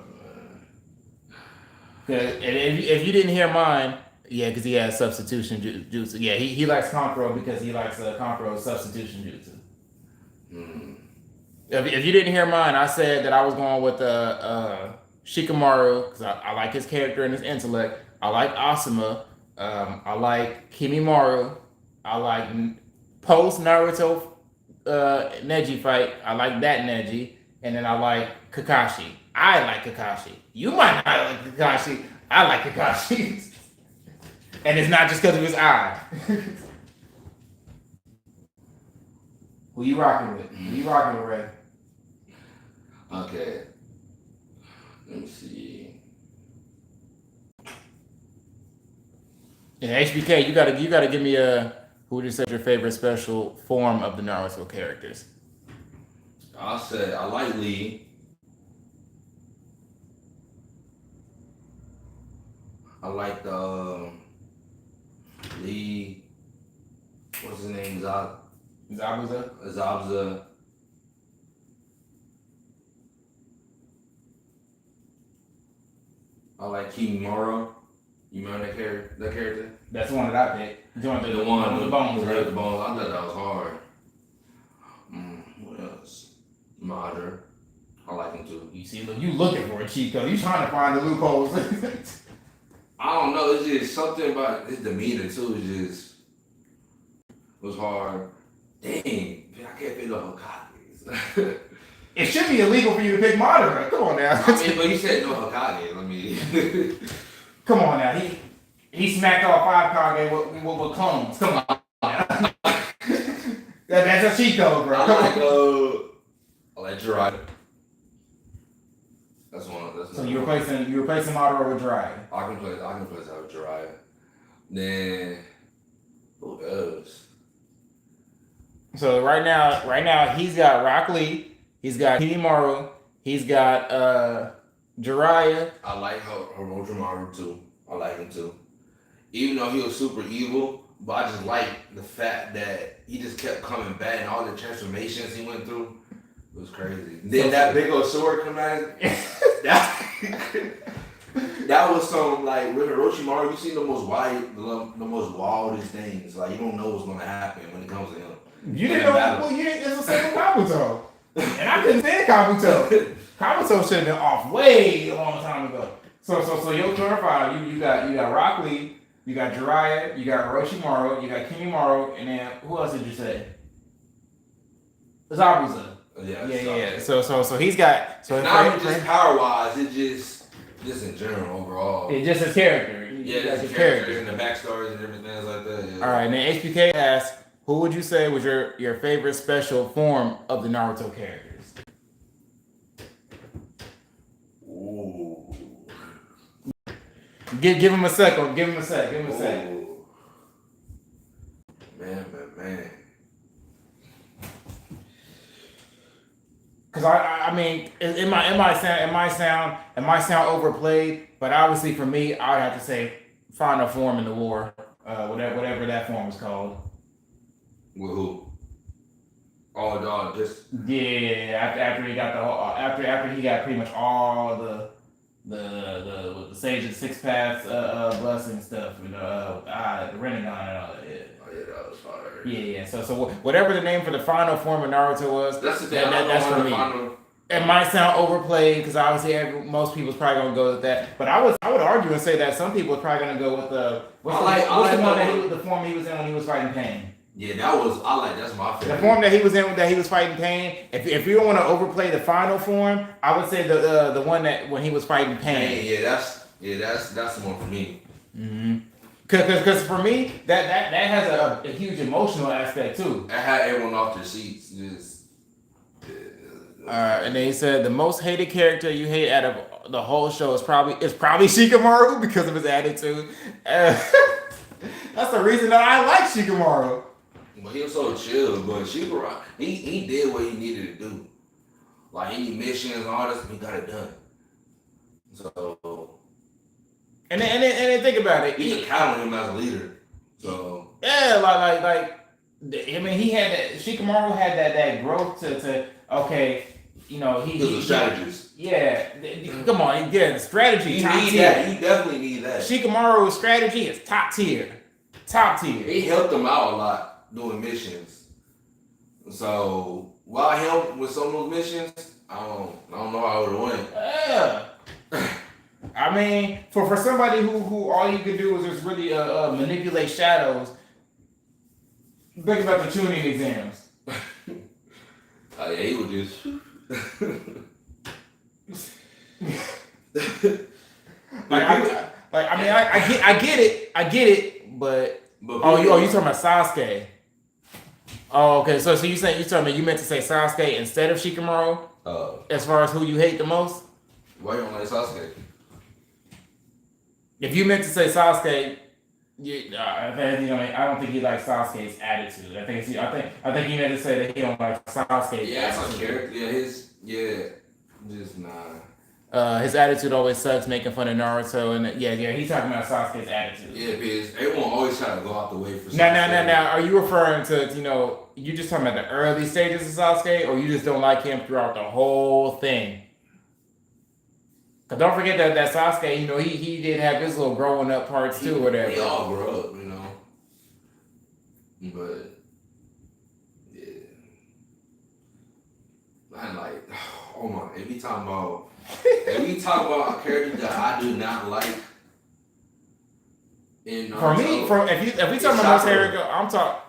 Cause if you didn't hear mine, yeah, because he has substitution jutsu. Yeah, he likes Kankuro because he likes Kankuro's substitution jutsu. If you didn't hear mine, I said that I was going with Shikamaru because I like his character and his intellect. I like Asuma. I like Kimimaru. I like post Naruto Neji fight. I like that Neji, and then I like Kakashi. I like Kakashi. You might not like Kakashi. I like Kakashi. And it's not just because of his eye. Who you rocking with? Ray? Okay. Let me see. And HBK, you gotta give me who would you say your favorite special form of the Naruto characters? I'll say I like Lee. I like the lead. What's his name? Zabuza. Zabza. I like Kimimaro. You remember that character? That's the one that I picked. The one with the bones, right? The bones. I thought that was hard. What else? Madra. I like him too. You see, look, you looking for a cheat code. You trying to find the loopholes. I don't know. It's just something about his demeanor too. Was hard. Dang, I can't pick no Hokages. It should be illegal for you to pick Madara. Come on now. I mean, but you said no Hokage. I mean, come on now. He smacked all 5 Kage with clones. Come on. That's a cheat code, bro. I like Jiraiya. That's one. So you replacing Madara with Jiraiya. I can play that with Jiraiya. Then who else? So right now he's got Rock Lee, he's got Kimimaro, he's got Jiraiya. I like Orochimaru too. I like him too. Even though he was super evil, but I just like the fact that he just kept coming back and all the transformations he went through. It was crazy. Then that big old sword come out. That was some like with Orochimaru. You see the most wildest things. Like you don't know what's gonna happen when it comes to him. You didn't know. Well, you didn't. It's the same with Kabuto, and I couldn't stand Kabuto. Kabuto should have been off way a long time ago. So you'll clarify. You got Rock Lee, you got Jiraiya, you got Orochimaru, you got Kimimaro, and then who else did you say? Zabuza. Yeah. So he's got. So it's not even just power wise. It's just in general overall. It's just his character. Yeah, his character and the backstories and everything like that. Yeah. All right, and then HPK asks, who would you say was your favorite special form of the Naruto characters? Ooh. Give him a second. Give him a sec. Man. Because I mean, it might sound overplayed, but obviously for me, I would have to say final form in the war, whatever that form is called. With who? Oh, dog, just after he got the whole, after he got pretty much all the Sage of the Six Paths blessing stuff, the Rinnegan and all that. Yeah. Oh yeah, that was fire. Yeah. So whatever the name for the final form of Naruto was, that's the thing. That's for me. Final... It might sound overplayed because obviously most people's probably gonna go with that, but I would argue and say that some people are probably gonna go with the the form he was in when he was fighting Pain. Yeah, that's my favorite. The form that he was in that he was fighting Pain. If you don't want to overplay the final form, I would say the one that when he was fighting Pain. That's the one for me. Mm-hmm. Cause for me that has a huge emotional aspect too. I had everyone off their seats. And then he said the most hated character you hate out of the whole show is probably Shikamaru because of his attitude. That's the reason that I like Shikamaru. But he was so chill. But Shikamaru, he did what he needed to do. Like any missions and all this, he got it done. So. And then think about it. You can count on him as a leader. So. Yeah, like I mean, he had that. Shikamaru had that growth to okay. He was a strategist. Yeah, come on, the strategy. He definitely need that. Shikamaru's strategy is top tier. He helped them out a lot doing missions. So while I helped with some of those missions, I don't know how I would have won. Yeah. I mean, for somebody who all you could do is just really manipulate shadows. Think about the tuning exams. Oh yeah, he would just. I get it, but you talking about Sasuke? Oh, okay. So you meant to say Sasuke instead of Shikamaru? As far as who you hate the most? Why you don't like Sasuke? If you meant to say Sasuke, I don't think he likes Sasuke's attitude. I think he meant to say that he don't like Sasuke's attitude. Some character. Just nah. His attitude always sucks, making fun of Naruto, and yeah, he's talking about Sasuke's attitude. Yeah, because everyone always try to go out the way for. Now, are you referring to you just talking about the early stages of Sasuke, or you just don't like him throughout the whole thing? Cause don't forget that Sasuke, he did have his little growing up parts too, whatever. They all grow up, but yeah, I'm like, oh my, if we talk about a character that I do not like in Naruto, For me, if we talking about most character, I'm talking.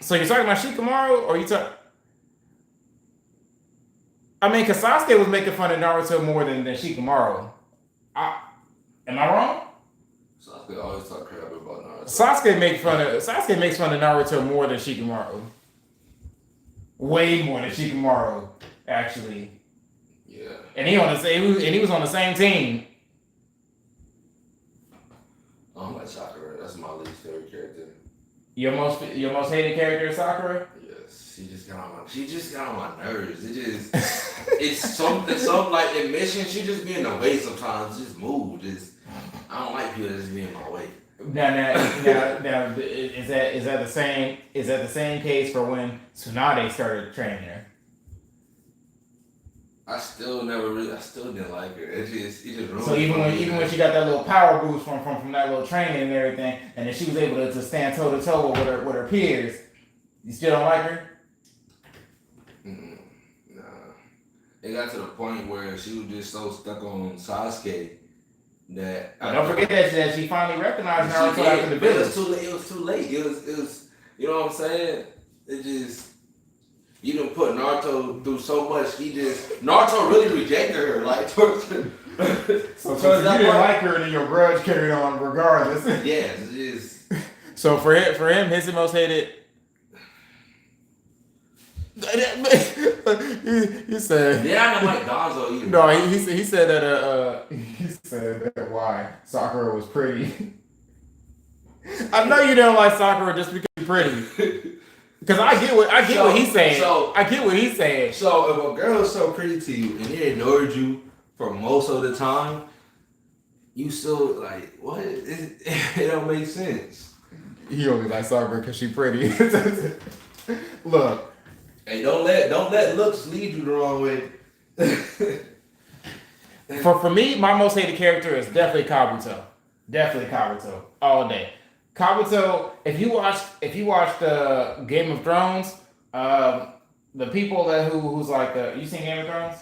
So you're talking about Shikamaru, or you talk? I mean, cause Sasuke was making fun of Naruto more than Shikamaru. Am I wrong? Sasuke always talk crap about Naruto. Sasuke makes fun of Naruto more than Shikamaru. Way more than Shikamaru, actually. Yeah. And he was on the same team. I don't like Sakura. That's my least favorite character. Your most hated character is Sakura? Yes. She just got on my nerves. It's something like in mission, she just be in the way sometimes. Just move. I don't like people that just be in my way. Now, is that the same case for when Tsunade started training her? I still didn't like her. It just ruined. So even when she got that little power boost from that little training and everything, and then she was able to stand toe to toe with her peers, you still don't like her? Nah. It got to the point where she was just so stuck on Sasuke that. Don't forget that she finally recognized Naruto after the village. It was too late. It was. You know what I'm saying? It just. You done put Naruto through so much. Naruto really rejected her. Like towards. So you didn't like her, and then your grudge carried on regardless. Yes, it is. So for him, his most hated. he said. Yeah, I don't like Gonzo either. No, he said that why Sakura was pretty. I know you don't like Sakura just because she's pretty. Because I get what he's saying. I get what he's saying. So if a girl is so pretty to you and they ignored you for most of the time, you still like what? It don't make sense. He only likes Sakura because she's pretty. Look. Hey, don't let looks lead you the wrong way. For me, my most hated character is definitely Kabuto. Definitely Kabuto. All day. Kabuto, if you watched Game of Thrones, the people who's like you seen Game of Thrones?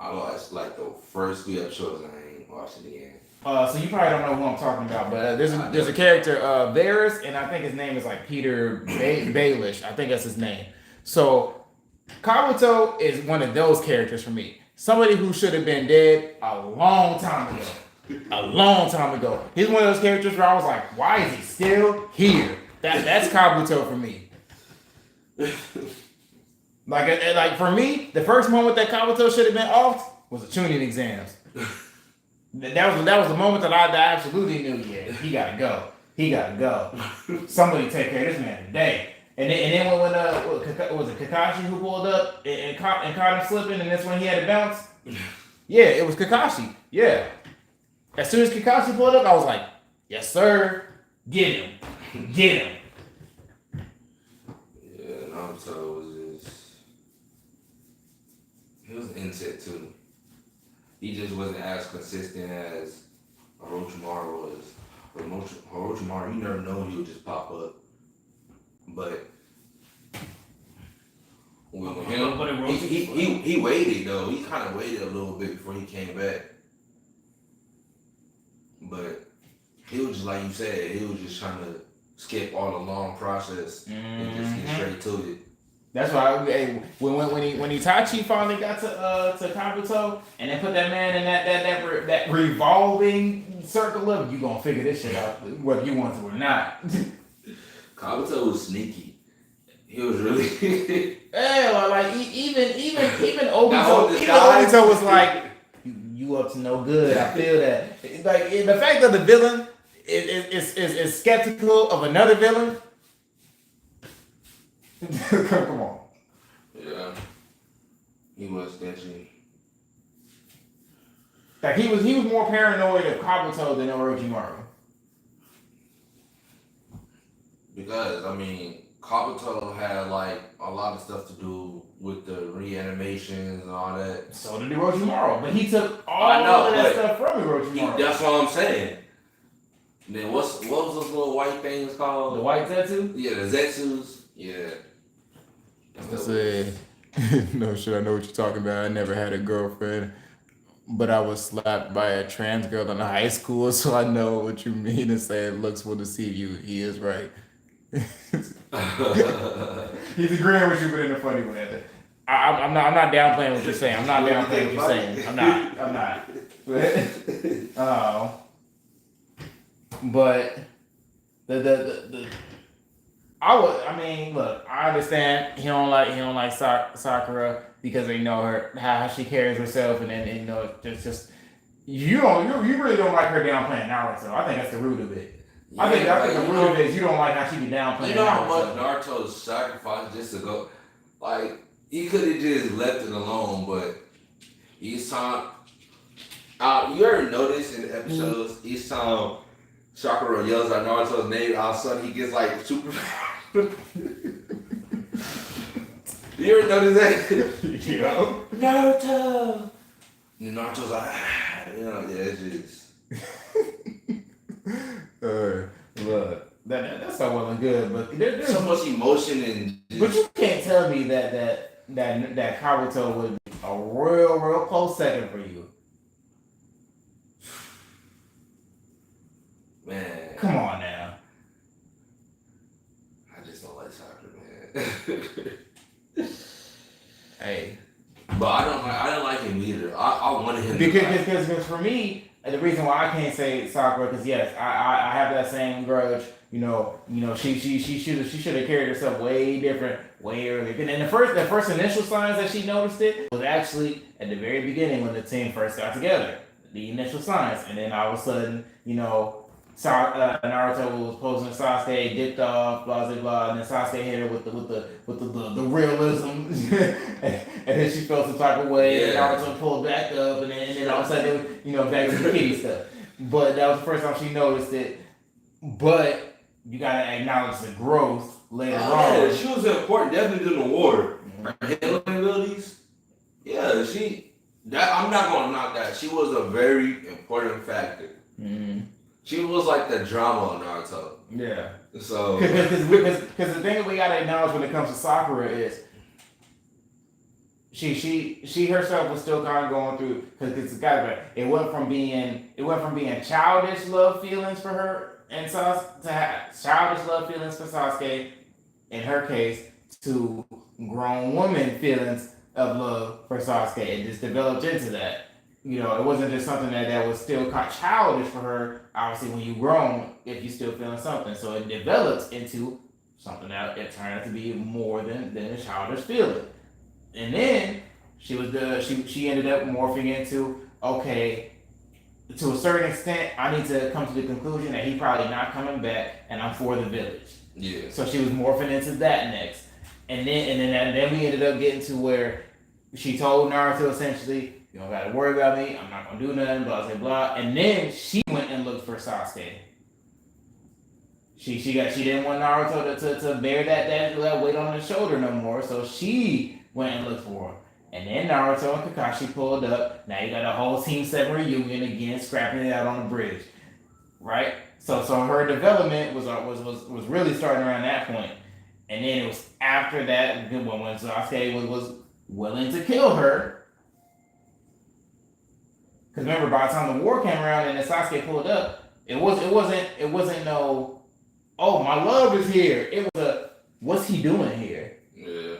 I watched like the first few episodes and I ain't watched it again. So you probably don't know who I'm talking about, but there's a character Varys, and I think his name is like Peter Baelish. I think that's his name. So Kabuto is one of those characters for me. Somebody who should have been dead a long time ago. A long time ago. He's one of those characters where I was like, why is he still here? That's Kabuto for me. Like for me, the first moment that Kabuto should have been off was the Chunin exams. That was the moment that I absolutely knew, yeah, he gotta go. He gotta go. Somebody take care of this man today. And then when was it Kakashi who pulled up and caught him slipping, and that's when he had to bounce? Yeah, it was Kakashi. Yeah. As soon as Kakashi pulled up, I was like, yes, sir. Get him. Get him. Yeah, Naruto he was an insect too. He just wasn't as consistent as Orochimaru was. Orochimaru, you never know he would just pop up. But with him, he waited though. He kind of waited a little bit before he came back. But he was just like you said. He was just trying to skip all the long process and just get straight to it. That's why when Itachi finally got to Kabuto and they put that man in that revolving circle of, you gonna figure this shit out whether you want to or not. Kabuto was sneaky. He was really. Yeah, like even Obito was like, you up to no good. I feel that. Like the fact that the villain is skeptical of another villain. Come on. Yeah, he was sketchy. Like he was more paranoid of Kabuto than Orochimaru. Because I mean, Kabuto had like a lot of stuff to do with the reanimations and all that. So did Orochimaru, but he took all of that stuff from Orochimaru. That's what I'm saying. Then what was those little white things called? The white Zetsu? Yeah, the Zetsus. Yeah. I said, no shit, I know what you're talking about. I never had a girlfriend, but I was slapped by a trans girl in high school, so I know what you mean and saying looks will deceive you. He is right. He's agreeing with you, but in a funny way. I'm not downplaying what you're saying. I'm not downplaying what you're saying. I'm not. But look, I understand he don't like Sakura because they know her how she carries herself, and then just you really don't like her downplaying Naruto. I think that's the root of it. Yeah, I think the root of it is you don't like how she be downplaying. You know how much Naruto sacrificed just to go, like he could have just left it alone, but each time, you ever notice in the episodes, each time Sakura yells out Naruto's name, all of a sudden he gets like super. You ever notice that? Naruto. And Naruto's like, it's just. Look, that's so well and good, but there's so much emotion and. But you can't tell me that Kabuto would be a real close second for you. Man. Come on now. I just don't like soccer, man. Hey. But I don't like him either. I wanted him because for me, the reason why I can't say Sakura, because yes, I have that same grudge. She should have carried herself way different, way earlier. And the first initial signs that she noticed it was actually at the very beginning when the team first got together. The initial signs, and then all of a sudden, Naruto was posing Sasuke, dipped off, blah blah blah, and then Sasuke hit her with the realism, and then she felt some type of way, and Naruto pulled back up, and then all of a sudden, back to the kitty stuff. But that was the first time she noticed it. But you gotta acknowledge the growth later on. Yeah, she was important, definitely in the war. Her healing abilities, I'm not gonna knock that. She was a very important factor. Mm-hmm. She was like the drama on Naruto. Yeah. So because the thing that we gotta acknowledge when it comes to Sakura is she herself was still kind of going through because it went from being childish love feelings for her and Sasuke to have childish love feelings for Sasuke in her case to grown woman feelings of love for Sasuke. It just developed into that. It wasn't just something that was still kind of childish for her. Obviously, when you grown, if you still feeling something, so it develops into something that it turned out to be more than a childish feeling. And then she ended up morphing into, okay, to a certain extent, I need to come to the conclusion that he's probably not coming back, and I'm for the village. Yeah. So she was morphing into that next, and then we ended up getting to where she told Naruto essentially, you don't gotta worry about me. I'm not gonna do nothing. Blah blah blah. And then she went and looked for Sasuke. She didn't want Naruto to bear that weight on his shoulder no more. So she went and looked for him. And then Naruto and Kakashi pulled up. Now you got a whole Team 7 reunion again, scrapping it out on the bridge, right? So her development was really starting around that point. And then it was after that when Sasuke was willing to kill her. Because remember, by the time the war came around and the Sasuke pulled up, it wasn't no, oh, my love is here. It was a, what's he doing here? Yeah.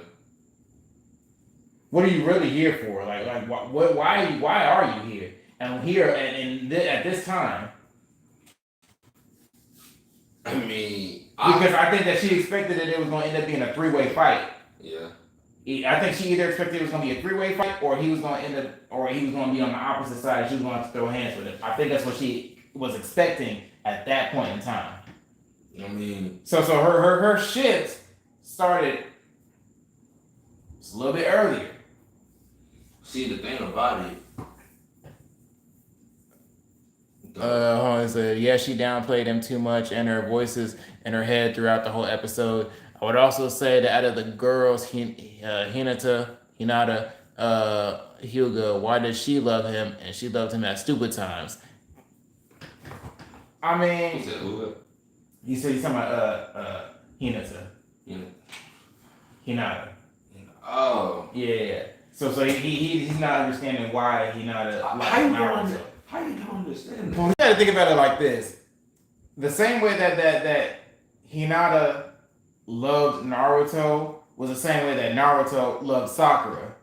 What are you really here for? Like why are you here? And I'm here at this time. I mean, because I think that she expected that it was going to end up being a 3-way fight. Yeah. I think she either expected it was going to be a 3-way fight, or he was going to be on the opposite side. She was going to have to throw hands with him. I think that's what she was expecting at that point in time. I mean, so her shift started just a little bit earlier. See, the thing about it, Hold on, it said, yeah, she downplayed him too much and her voices in her head throughout the whole episode. I would also say that out of the girls, Hinata, Hyuga, why did she love him? And she loved him at stupid times. I He mean, said, who? he's talking about Hinata. You know. Hinata. Oh. Yeah. So he's not understanding why Hinata How you Naruto. don't understand that? Well, you gotta think about it like this. The same way that Hinata loved Naruto was the same way that Naruto loved Sakura.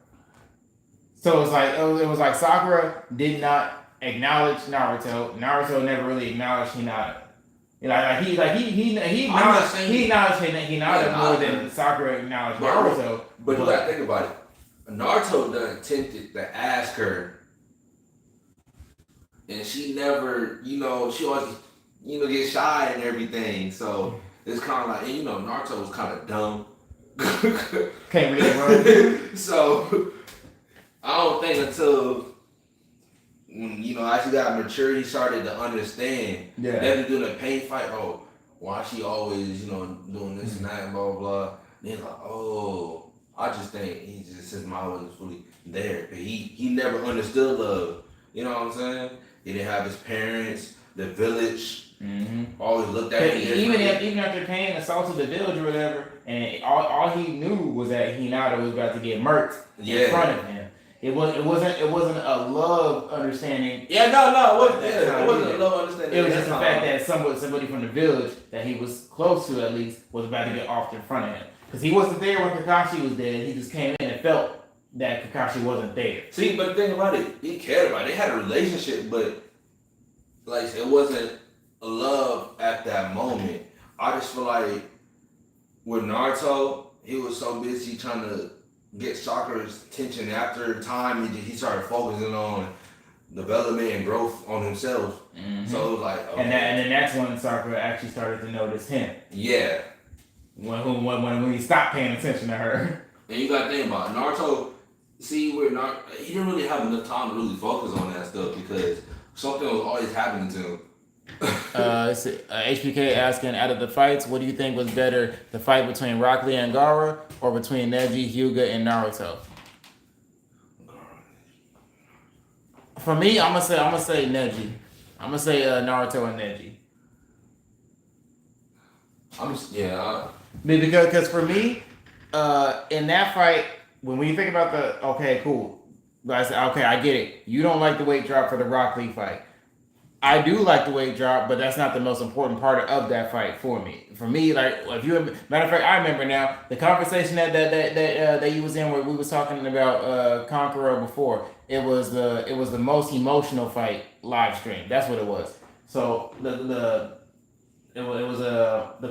So it was like Sakura did not acknowledge Naruto. Naruto never really acknowledged Hinata. You know, he acknowledged Hinata more than Sakura acknowledged Naruto. But you gotta think about it. Naruto done attempted to ask her, and she never, she always, get shy and everything. So it's kind of like, and Naruto was kind of dumb. Can't really run. So I don't think until when actually got mature, he started to understand. Yeah. They were doing a pain fight. Oh, why she always doing this and that and blah blah blah. Then like, oh, I just think his mind wasn't fully there. But he never understood love. You know what I'm saying? He didn't have his parents, the village. Mm-hmm. Always looked at him. Even after paying assault to the village or whatever, and all he knew was that Hinata was about to get murked in front of him. It wasn't a love understanding. Yeah, no, it wasn't a love understanding. It was just the fact that somebody from the village that he was close to at least was about to get off in front of him. Because he wasn't there when Kakashi was dead. He just came in and felt that Kakashi wasn't there. See, but the thing about it, he cared about it. They had a relationship, but like it wasn't a love at that moment. I just feel like with Naruto, he was so busy trying to get Sakura's attention. After time, he started focusing on development and growth on himself. Mm-hmm. So it was like, okay. And then that's when Sakura actually started to notice him. Yeah. When he stopped paying attention to her. And you got to think about it. Naruto. See, he didn't really have enough time to really focus on that stuff because something was always happening to him. HPK asking, out of the fights, what do you think was better, the fight between Rock Lee and Gaara or between Neji, Hyuga, and Naruto? For me, I'm gonna say Neji. I'm gonna say Naruto and Neji. Because for me, in that fight, when you think about okay, cool. I said, okay, I get it. You don't like the weight drop for the Rock Lee fight. I do like the weight drop, but that's not the most important part of that fight for me. For me, like matter of fact, I remember now the conversation that you was in where we was talking about Conqueror before. It was the most emotional fight live stream. That's what it was. So the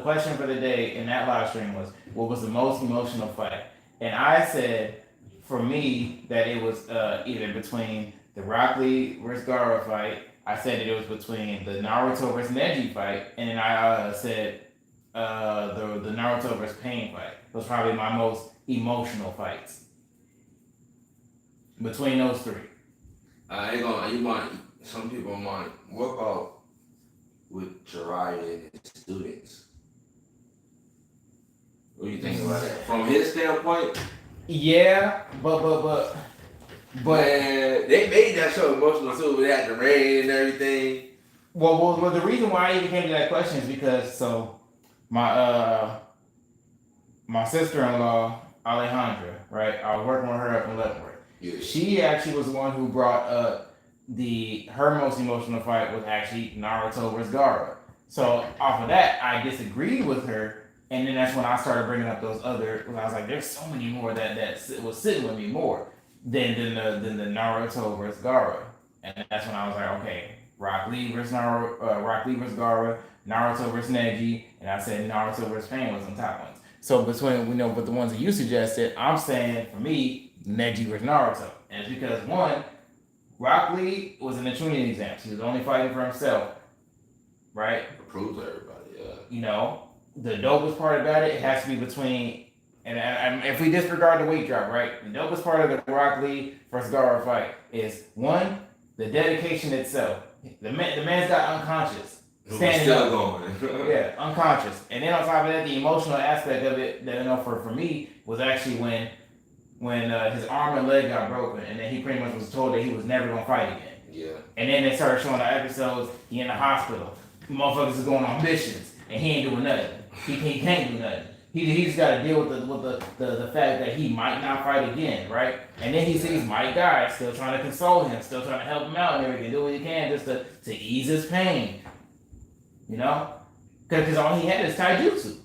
question for the day in that live stream was, what was the most emotional fight? And I said, for me, that it was either between the Rock Lee versus Gaara fight. I said that it was between the Naruto versus Neji fight, and then I said the Naruto versus Pain fight. Those were probably my most emotional fights between those three. Some people might work out with Jiraiya and his students. What do you think about that? From his standpoint? Yeah, but man, they made that show emotional too. They had the rain and everything. Well, the reason why I even came to that question is because my sister-in-law Alejandra, right? I was working with her up in Leavenworth. Yeah. She actually was the one who brought up her most emotional fight was actually Naruto versus Gaara. So off of that, I disagreed with her. And then that's when I started bringing up those other. I was like, "There's so many more that was sitting with me more than the Naruto versus Gaara." And that's when I was like, "Okay, Rock Lee versus Gaara, Naruto versus Neji," and I said Naruto versus Pain was on top ones. So between but the ones that you suggested, I'm saying for me, Neji versus Naruto, and it's because one, Rock Lee was in the Chunin exams. He was only fighting for himself, right? Prove to everybody, yeah. The dopest part about it has to be between, and if we disregard the weight drop, right? The dopest part of the Rock Lee versus Gaara fight is one, the dedication itself. The man's got unconscious. We're Standing still up. going. Yeah, unconscious. And then on top of that, the emotional aspect of it that I know for me was actually when his arm and leg got broken, and then he pretty much was told that he was never gonna fight again. Yeah. And then they started showing the episodes. He in the hospital. Motherfuckers is going on missions, and he ain't doing nothing. He can't do nothing. He just got to deal with the fact that he might not fight again, right? And then he sees Mike Guy still trying to console him, still trying to help him out and everything, do what he can just to ease his pain. You know, because all he had is taijutsu.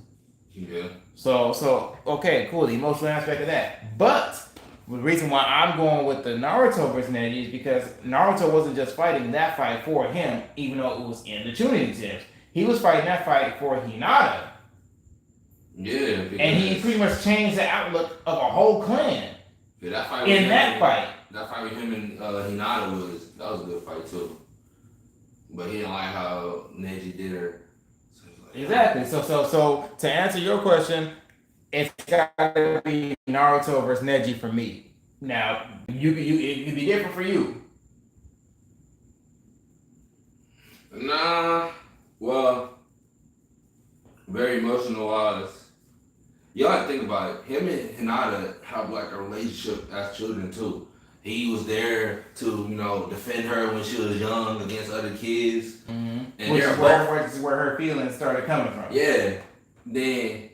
Yeah. So okay, cool. The emotional aspect of that, but the reason why I'm going with the Naruto versus Neji is because Naruto wasn't just fighting that fight for him, even though it was in the Chunin exams. He was fighting that fight for Hinata. Yeah. And he pretty much changed the outlook of a whole clan That fight in that fight. That fight with him and Hinata was a good fight too. But he didn't like how Neji did her. So like, Exactly. So to answer your question, it's gotta be Naruto versus Neji for me. Now it could be different for you. Nah. Well, very emotional wise. You gotta think about it. Him and Hinata have like a relationship as children too. He was there to, defend her when she was young against other kids. Mm-hmm. And Which they're is where her feelings started coming from. Yeah. Then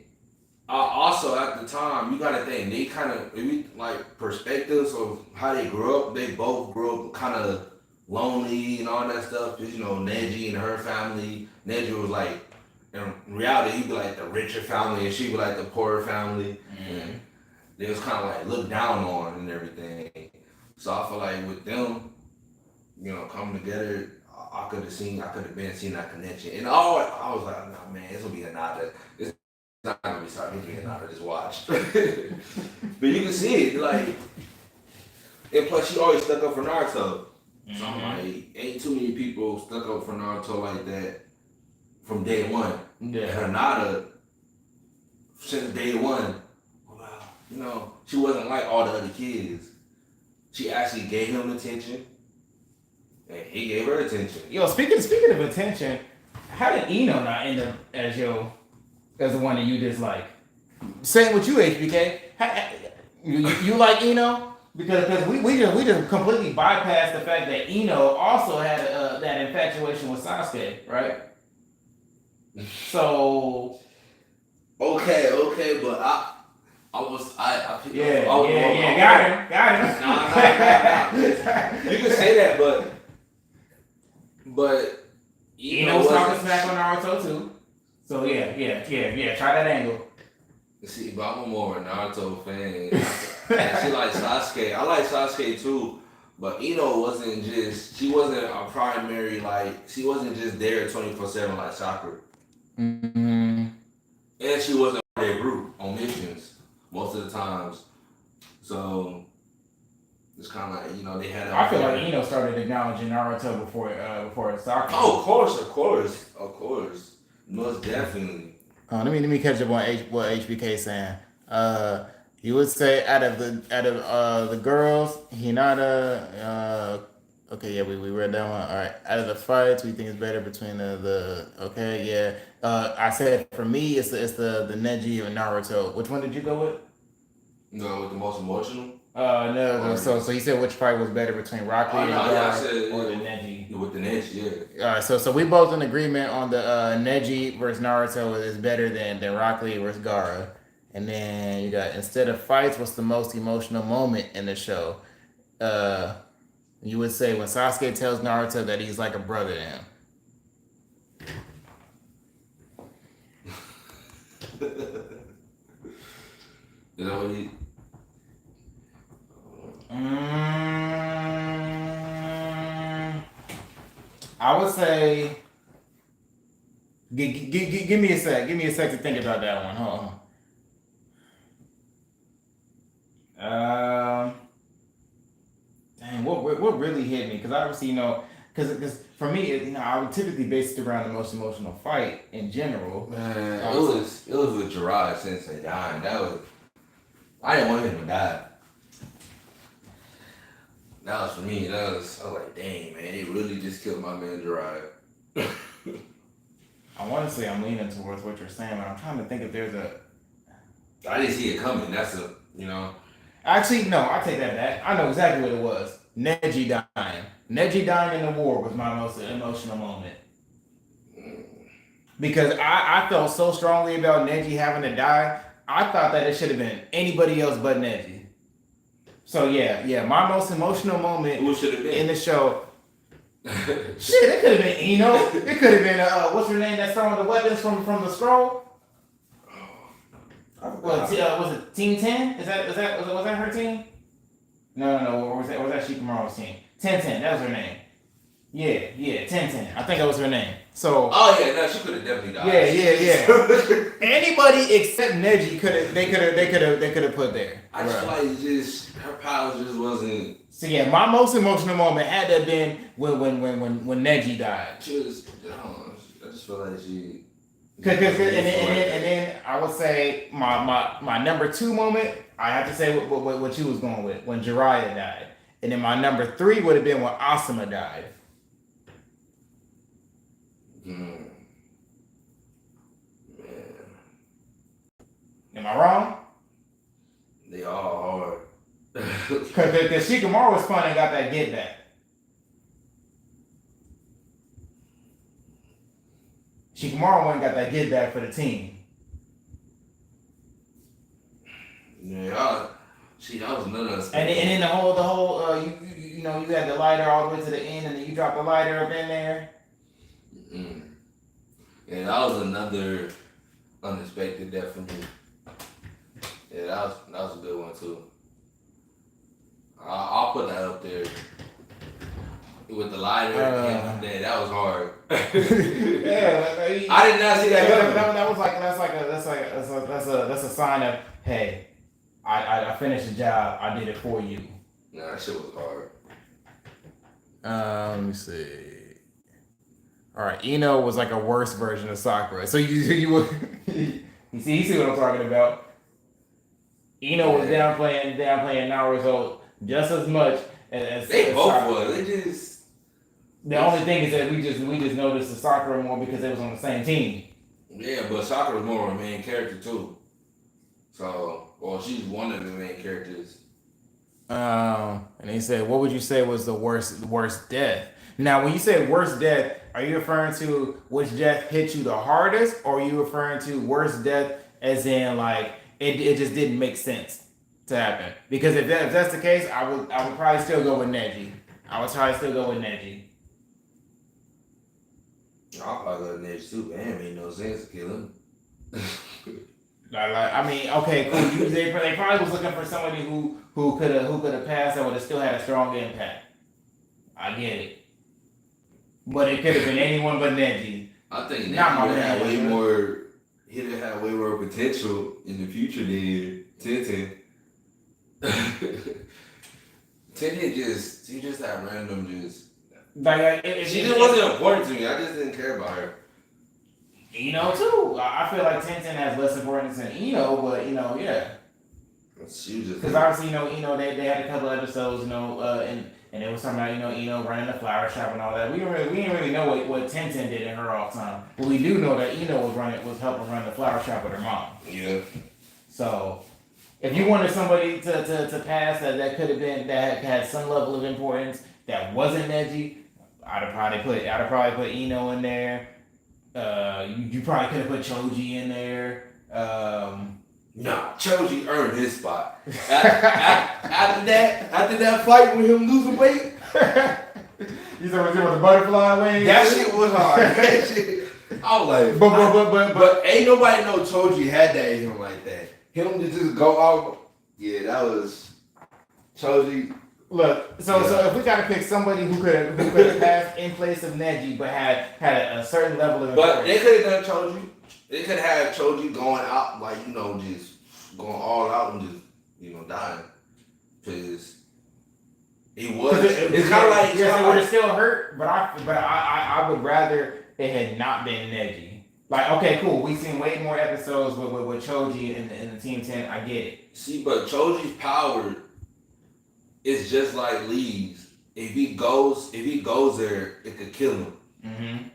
also at the time, you gotta think they kind of like perspectives of how they grew up. They both grew up kind of lonely and all that stuff. Cause Neji and her family. Neji was like, in reality, he'd be like the richer family, and she'd be like the poorer family. Mm-hmm. And they was kind of like looked down on and everything. So I feel like with them, coming together, I could have been seeing that connection. And I was like, nah, man, it's gonna be another. It's not gonna be sorry, it's gonna be another. Just watch. But you can see it, like, and plus she always stuck up for Naruto. So I'm like, ain't too many people stuck up for Naruto like that from day one. Yeah. Hinata, since day one, she wasn't like all the other kids. She actually gave him attention, and he gave her attention. Yo, speaking of attention, how did Ino not end up as the one that you dislike? Same with you, HBK. You like Ino? Because we just completely bypassed the fact that Ino also had that infatuation with Sasuke, right? So okay, but I picked got him. Nah. You can say that, but Ino's talking smack on Naruto too. So yeah. Try that angle. See, but I'm a more Naruto fan. And she likes Sasuke. I like Sasuke too, but Ino wasn't a primary, she wasn't just there 24/7 like Sakura. Mm-hmm. And she wasn't on their group on missions most of the times. So it's kind of like, they had. I feel like Ino started acknowledging Naruto before Sakura. Oh, of course, most definitely. Let me catch up on what HBK saying. You would say out of the girls, Hinata. Okay, yeah, we read that one. All right. Out of the fights, we think it's better between the. Okay, yeah. I said for me, it's the Neji and Naruto. Which one did you go with? No, with the most emotional. No. So he said which fight was better between Rock Lee or the Neji. With the Neji, yeah. All right. So we both in agreement on the Neji versus Naruto is better than Rock Lee versus Gaara. And then you got instead of fights, what's the most emotional moment in the show? You would say when Sasuke tells Naruto that he's like a brother to him. You know what he? I would say. Give me a sec. Give me a sec to think about that one. Hold on. Dang, what really hit me? Because obviously, because for me, I would typically base it around the most emotional fight in general. Man, it was with Jiraiya Sensei dying. I didn't want him to die. That was for me. I was like, dang, man, they really just killed my man Jiraiya. I want to say I'm leaning towards what you're saying, but I'm trying to think if there's a. I didn't see it coming. That's a, Actually, no, I take that back. I know exactly what it was. Neji dying. Neji dying in the war was my most emotional moment. Because I felt so strongly about Neji having to die. I thought that it should have been anybody else but Neji. So yeah, my most emotional moment who should have been in the show. Shit, it could have been Ino. It could have been what's her name that's throwing the weapons from the scroll. Was it Team 10? Was that her team? No. Or was that Shikamaru's team? 10-10, that was her name. Yeah, 10-10. I think that was her name. So. Oh yeah, no, she could have definitely died. Yeah. Anybody except Neji could have put there. I just feel like just her powers just wasn't. So yeah, my most emotional moment had to have been when Neji died. She was, I just feel like she. And then I would say my number 2 moment, I have to say what you was going with, when Jiraiya died. And then my number 3 would have been when Asuma died. Man. Am I wrong? They all hard. Because Shikamaru was fun and got that get back. Shikamaru went and got that get back for the team. Yeah, see, that was another. And then the whole you had the lighter all the way to the end, and then you dropped the lighter up in there. Mm-hmm. Yeah, that was another unexpected death for me. Yeah, that was a good one too. I'll put that up there with the lighter. That was hard. Yeah, I did not see that. That's a sign of, hey, I finished the job. I did it for you. Nah, that shit was hard. Let me see. All right, Ino was like a worse version of Sakura. So you see what I'm talking about. Ino was downplaying Naruto just as much as they both Sakura. were. They just. The only thing is that we just noticed the Sakura more because they was on the same team. Yeah, but Sakura's more of a main character too. So, well, she's one of the main characters. And they said, what would you say was the worst death? Now, when you say worst death, are you referring to which death hit you the hardest, or are you referring to worst death as in like it just didn't make sense to happen? Because if that's the case, I would probably still go with Neji. I'll probably go to Neji too. Damn, ain't no sense to kill him. I mean, okay, cool. They probably was looking for somebody who could have passed that would have still had a strong impact. I get it. But it could have been anyone but Neji. I think Neji would have way more. He'd have had way more potential in the future than Tenten. Tenten just had random Like she just wasn't important to me. I just didn't care about her. Ino too. I feel like Tenten has less importance than Ino, but yeah. She was just because obviously Ino they had a couple episodes, and it was talking about Ino running the flower shop and all that. We didn't really know what Tenten did in her off time, but we do know that Ino was helping run the flower shop with her mom. Yeah. So if you wanted somebody to pass that could have been that had some level of importance that wasn't Neji, I'd have probably put Ino in there. You probably could have put Choji in there. Nah, Choji earned his spot. After that fight with him losing weight, You said with the butterfly wings? that shit was hard. That shit, I was like, but ain't nobody know Choji had that in him like that. Him to just go off, yeah, that was Choji. Look, so if we gotta pick somebody who could have passed in place of Neji, but had a certain level of But they could have done Choji. They could have Choji going out like just going all out and just dying because he was. It's kind of like it would have still hurt, but I would rather it had not been Neji. Like, okay, cool. We've seen way more episodes with Choji in the Team 10. I get it. See, but Choji's power it's just like Lee's. If he goes there, it could kill him. Mm-hmm.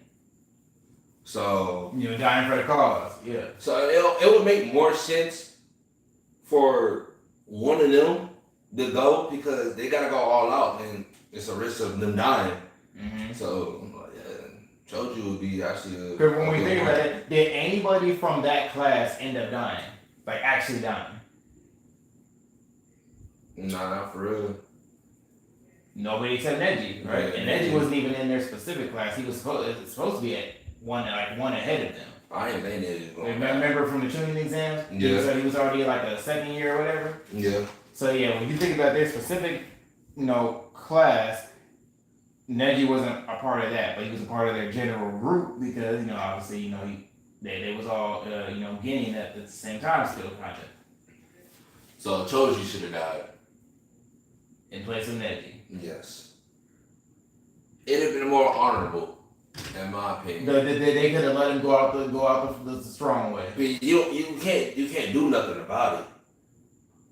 So Dying for the cause. Yeah. So it would make more sense for one of them to go because they gotta go all out and it's a risk of them dying. Mm-hmm. So yeah, Choji would be actually. Because when we think about it, did anybody from that class end up dying? Like actually dying? Nah, not for real. Nobody except Neji, right? Yeah, and Neji wasn't even in their specific class. He was supposed to be at one ahead of them. I ain't saying that. Remember from the tuning exams? Yeah. He was already like a second year or whatever. Yeah. So yeah, when you think about their specific, class, Neji wasn't a part of that, but he was a part of their general group because obviously they was all getting at the same time still kind of. So Choji should have died. In place of Neji. Yes. It'd have been more honorable, in my opinion. They could have let him go out the strong way. But you can't do nothing about it.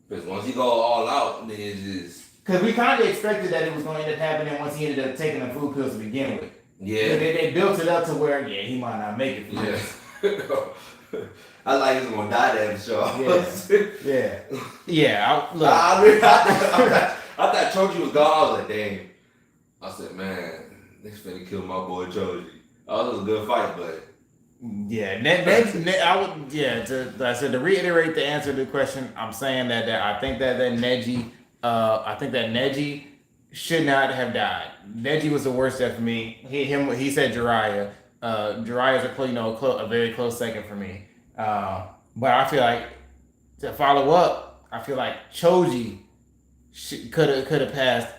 Because once he go all out, then it's just. Because we kind of expected that it was going to end up happening once he ended up taking the food pills to begin with. Yeah. They built it up to where he might not make it. Yeah. I like he's gonna die damn sure. Yeah. I thought Choji was gone. I was like, dang. I said, man, they finna kill my boy Choji. Oh, it was a good fight, but. Yeah, to reiterate the answer to the question, I'm saying that I think that Neji should not have died. Neji was the worst death for me. He said Jiraiya. Jiraiya's a very close second for me. But I feel like to follow up, I feel like Choji could have passed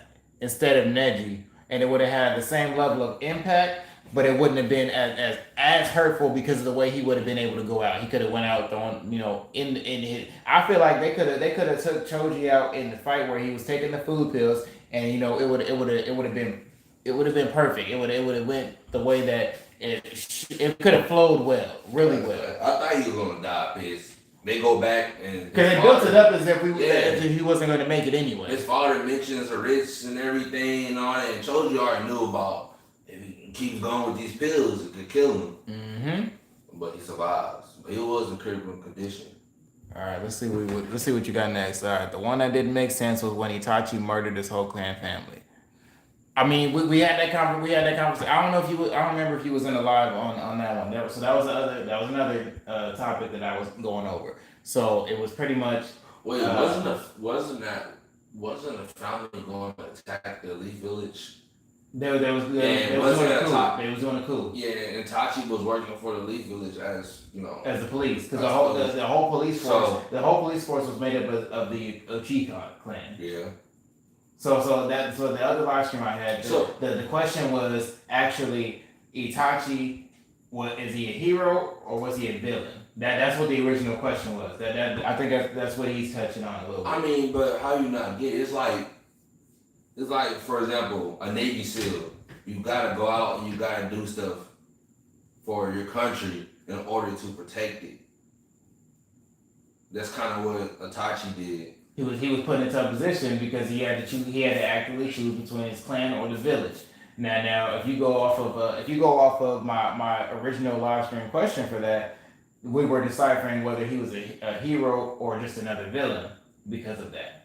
instead of Neji, and it would have had the same level of impact. But it wouldn't have been as hurtful because of the way he would have been able to go out. He could have went out throwing, in his. I feel like they could have took Choji out in the fight where he was taking the food pills, and it would have been perfect. It would have went the way that it could have flowed well, really well. I thought he was gonna die pissed. They go back and because they built it up as if he wasn't going to make it anyway. His father mentions the rich and everything and all that, and Choji already knew about. If he keeps going with these pills, it could kill him. Mm-hmm. But he survives. But he was in critical condition. All right, let's see what you got next. All right, the one that didn't make sense was when Itachi murdered his whole clan family. I mean, we had that conversation. I don't remember if he was in the live on that one. That was another topic that I was going over. So it was pretty much. Wait, wasn't the family going to attack the Elite Village? They was doing a coup. Yeah, and Itachi was working for the Elite Village as the police, because the whole police force was made up of the Uchiha clan. Yeah. So the other live stream I had, the question was actually Itachi, is he a hero or was he a villain? That's what the original question was. I think that's what he's touching on a little bit. I mean, but how you not get it? It's like, for example, a Navy SEAL. You gotta go out and you gotta do stuff for your country in order to protect it. That's kind of what Itachi did. He was put into a position because he had to choose. He had to actively choose between his clan or the village. Now, if you go off of my original live stream question for that, we were deciphering whether he was a hero or just another villain because of that.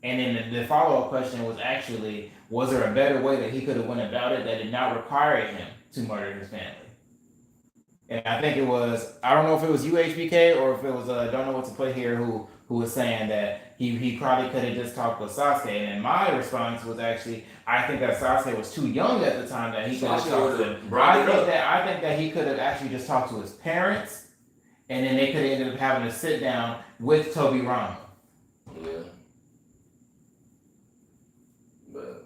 And then the follow-up question was actually, was there a better way that he could have went about it that did not require him to murder his family? And I think it was, I don't know if it was UHBK or if it was, don't know what to put here, who was saying that he probably could have just talked with Sasuke. And my response was actually, I think that Sasuke was too young at the time that he could have talked to him. I think that he could have actually just talked to his parents, and then they could have ended up having to sit down with Tobirama. Yeah.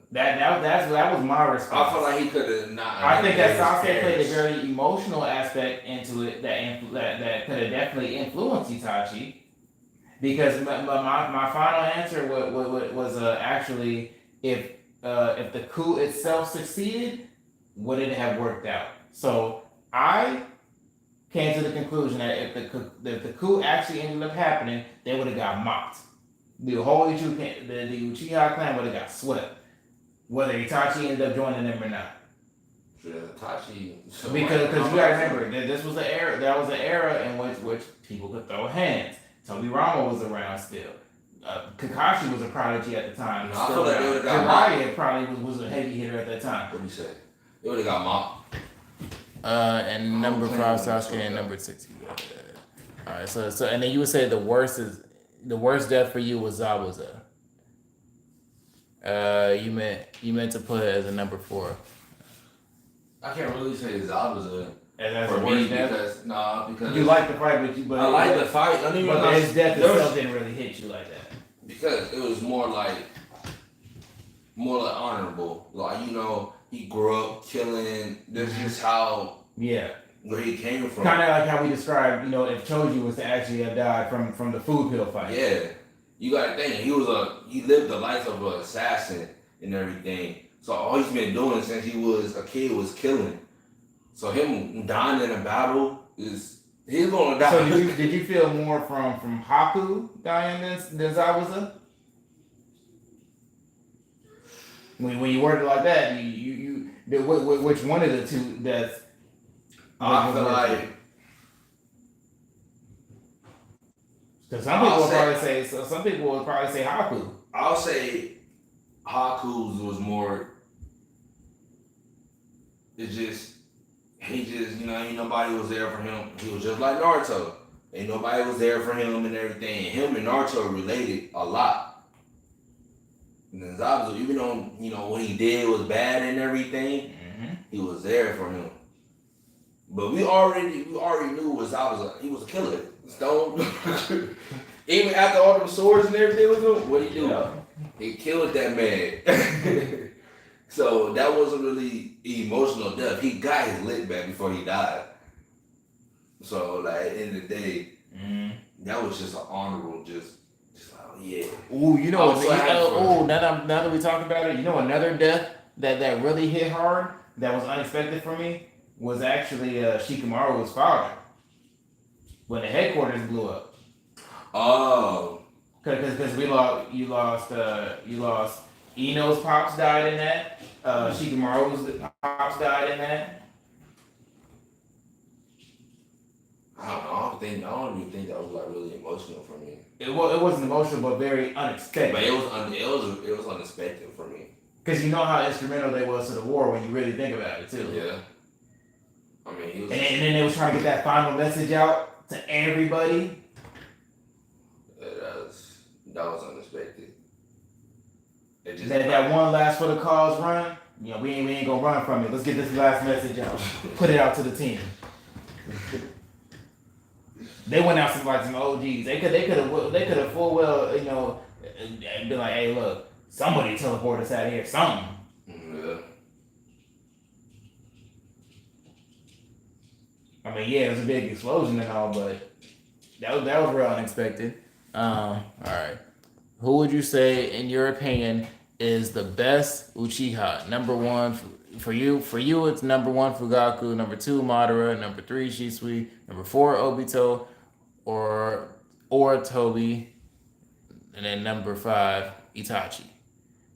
That was my response. I feel like he could have not. I think that Sasuke played a very emotional aspect into it that could have definitely influenced Itachi. Because my final answer was actually if the coup itself succeeded, would it have worked out? So I came to the conclusion that if the coup actually ended up happening, they would have got mocked. the whole the Uchiha clan would have got swept, whether Itachi ended up joining them or not. Yeah, Itachi. So Because like, you gotta remember that this was the era. That was an era in which people could throw hands. Toby Rama was around still. Kakashi was a prodigy at the time. No, I feel like they would've got Jiraiya probably was a heavy hitter at that time. What do you say? They would have got mopped. And number 5 Sasuke and number 6. All right, so and then you would say the worst death for you was Zabuza. You meant to put it as a number 4. I can't really say Zabuza And that's for the me worst death. because You like the fight, but I like the fight. I mean, but his death itself didn't really hit you like that. Because it was more like honorable. Like, you know, he grew up killing. This is how where he came from. Kind of like how we described, you know, if Choji was to actually have died from the food pill fight. Yeah, you got to think he lived the life of an assassin and everything. So all he's been doing since he was a kid was killing. So him dying in a battle he's gonna die. So did you feel more from Haku dying than Zabuza? When you worded it like that, which one of the two deaths? I feel like because some people would probably say Haku. I'll say Haku's was more. It's just. He just, you know, ain't nobody was there for him. He was just like Naruto. Ain't nobody was there for him and everything. And him and Naruto related a lot. And then Zabuza, even though, you know, what he did was bad and everything, he was there for him. But we already knew what Zabuza, he was a killer. Stone. Even after all them swords and everything with him, what he do? Yeah. He killed that man. So that wasn't really emotional death. He got his lick back before he died. So like at the end of the day, that was just an honorable, just like, yeah. Ooh, you know what? So Now that we talk about it, you know another death that really hit hard that was unexpected for me was actually Shikamaru's father when the headquarters blew up. Oh, because you lost Ino's pops died in that. Shikamaru's pops died in that. I don't even think that was like really emotional for me. It wasn't emotional, but very unexpected. But it was unexpected for me. Because you know how instrumental they was to the war when you really think about it too. Yeah. I mean, he was. And then they was trying to get that final message out to everybody. That was unexpected. That one last for the cause run. You know, we ain't gonna run from it. Let's get this last message out. Put it out to the team. They went out some OGs. They could have full well, you know, and be like, hey, look, somebody teleport us out of here. Something. Yeah. I mean, yeah, it was a big explosion and all, but that was real unexpected. All right. Who would you say, in your opinion, is the best Uchiha? Number 1 for you. For you, it's number 1 Fugaku. Number 2 Madara. Number 3 Shisui. Number 4 Obito, or Toby. And then number 5 Itachi.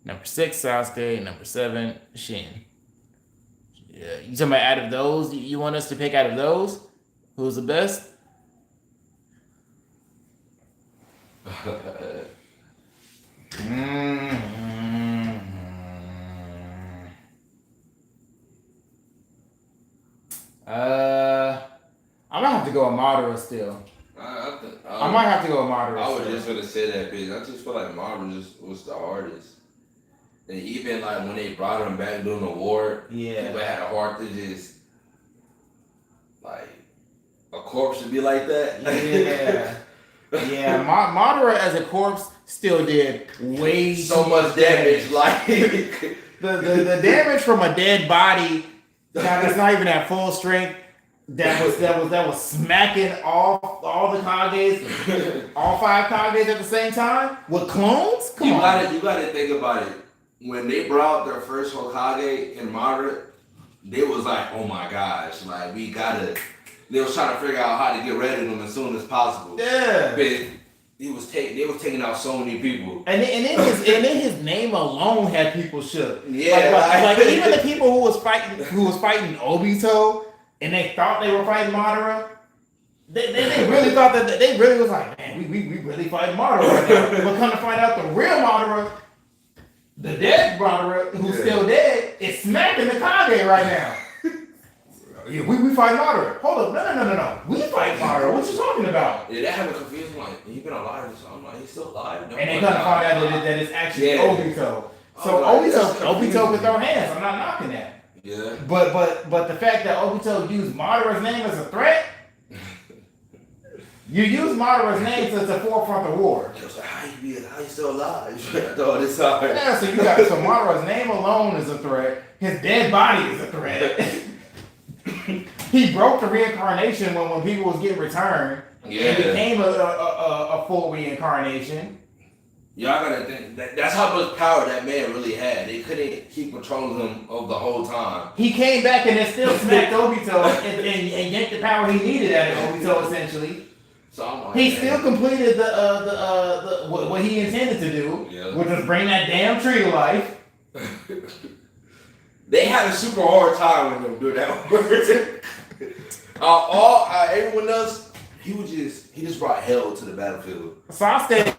Number 6 Sasuke. And number 7 Shin. Yeah, you talking about out of those? You want us to pick out of those? Who's the best? I might have to go with Madara still. I might have to go with Madara. I was still. just gonna say that, bitch. I just feel like Madara was the hardest. And even like when they brought him back during the war, people had a heart to just like a corpse should be like that. Yeah, Madara as a corpse still did way so much damage. Like the damage from a dead body that's not even at full strength. That was smacking all the Kages, all 5 Kages at the same time with clones. Come on, you gotta think about it. When they brought their first Hokage in Madara, they was like, oh my gosh, like they was trying to figure out how to get rid of them as soon as possible. Yeah. But they was taking out so many people. And then his name alone had people shook. Yeah, like even the people who was fighting Obito, and they thought they were fighting Madara. They really thought that they really was like, man, we really fighting Madara right now. But come to find out, the real Madara, the dead Madara, who's still dead, is smacking the Kage right now. Yeah, we fight Madara. Hold up, no. We fight Madara. What you talking about? Yeah, that had me confused. I'm like, he been alive. So I'm like, he's still alive. No, and they come to find out that it's actually Obito. So Obito can throw hands. I'm not knocking that. Yeah. But the fact that Obito used Madara's name as a threat, you use Madara's name to the forefront of war. It was like, how you still alive? All this time. Yeah, so Madara's name alone is a threat. His dead body is a threat. He broke the reincarnation when people was getting returned. Yeah. It became a full reincarnation. Y'all gotta think that's how much power that man really had. They couldn't keep controlling him of the whole time. He came back and then still smacked Obito and yanked the power he needed out of Obito essentially. So I'm like, he still completed the what he intended to do, which was bring that damn tree to life. They had a super hard time with him doing that. Everyone else, he just brought hell to the battlefield. Sasuke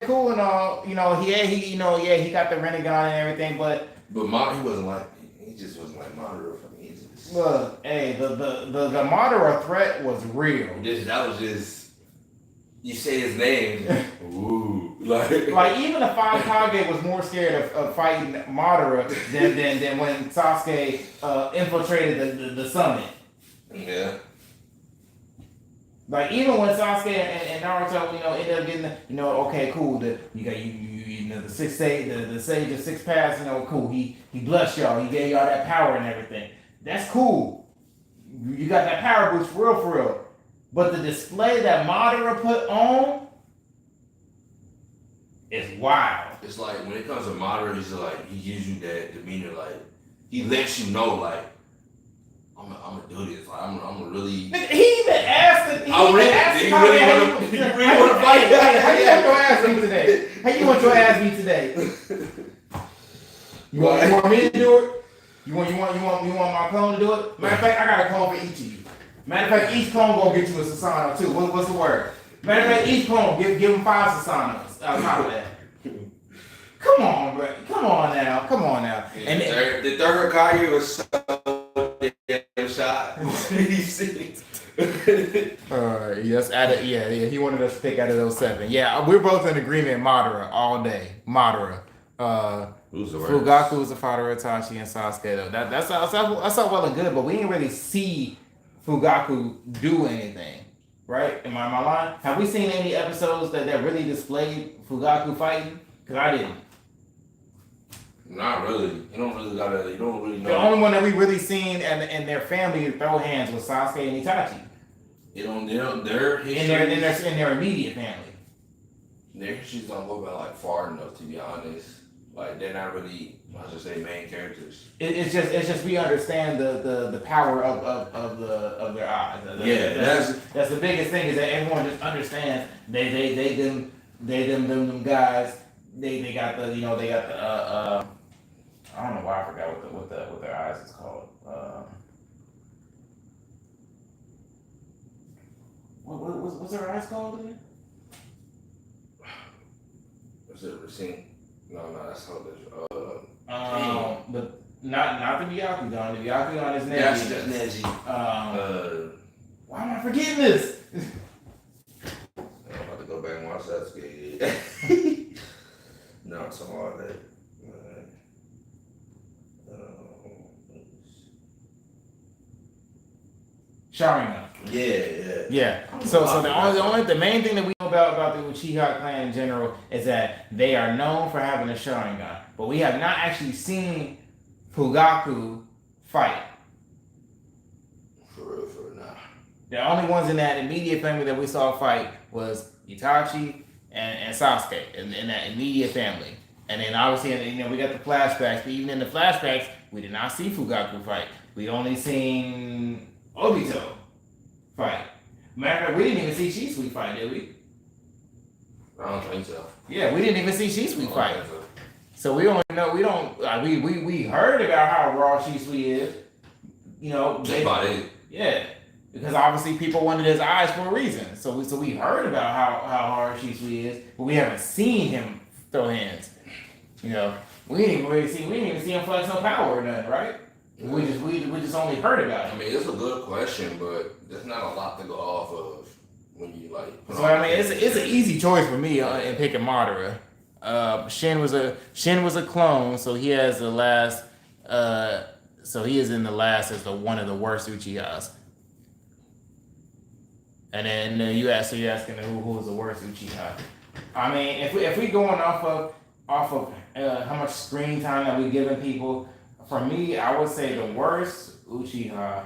cool and all, he got the Rinnegan and everything, but he just wasn't like Madara for me. Look, hey, the Madara threat was real. That was just, you say his name, ooh, like even the 5 Kage was more scared of fighting Madara than when Sasuke infiltrated the summit. Yeah. Like even when Sasuke and Naruto, ended up getting, okay, cool. You got the sage of 6 paths, cool. He blessed y'all. He gave y'all that power and everything. That's cool. You got that power boost for real. But the display that Madara put on is wild. It's like when it comes to Madara, he gives you that demeanor, like he lets you know, like I'm gonna do this. Like I'm gonna really. He even asked. You really want to fight? How you want your ass me today? How you want your ass me today? You want me to do it? You want my clone to do it? Matter of fact, I got a clone for each of you. Matter of fact, each clone gonna get you a Sasano too. What's the word? Matter of fact, each clone give them 5 Sasanos on top of that. Come on, bro. Come on now. Yeah, And the third Hokage was so damn shot. He wanted us to pick out of those 7. Yeah, we're both in agreement. Madara all day. Madara. Who's the worst? Fugaku was the father of Itachi and Sasuke though. That's all well and good, but we didn't really see Fugaku do anything, right? Am I lying? Have we seen any episodes that really displayed Fugaku fighting? Because I didn't. Not really. You don't really know. The only one that we really seen and their family throw hands was Sasuke and Itachi. Their history in their immediate family. Their histories don't go back far enough, to be honest. Like they're not really, I should say, main characters. It's just we understand the power of their eyes. That's the biggest thing is that everyone just understands them guys. They got the I don't know why I forgot what their eyes is called. What's their eyes called again? Was it Racine? No, that's how but not the Byakugan. The Byakugan is Neji. That's just Neji. Why am I forgetting this? I'm about to go back and watch that skate. No, it's all that. Sharingan. Yeah. So the main thing that we know about the Uchiha clan in general is that they are known for having a Sharingan, but we have not actually seen Fugaku fight. For real, nah. The only ones in that immediate family that we saw fight was Itachi and Sasuke in that immediate family. And then obviously, we got the flashbacks, but even in the flashbacks, we did not see Fugaku fight. We only seen Obito fight. Matter of fact, we didn't even see Shisui fight, did we? I don't think so. Yeah, we didn't even see Shisui I fight. don't think So we don't know. We don't. We heard about how raw Shisui is. You know, That's about it. Yeah, because obviously people wanted his eyes for a reason. So we heard about how hard Shisui is, but we haven't seen him throw hands. You know, we didn't even see him flex no power or nothing, right? We just only heard about I him. mean, it's a good question, but there's not a lot to go off of when you like. So I mean, it's an easy choice for me in picking Madara. Shin was a clone, so he has the last. So he is in the last as one of the worst Uchihas. And then you're asking who's the worst Uchiha. I mean, if we going off of how much screen time that we giving people, for me, I would say the worst Uchiha.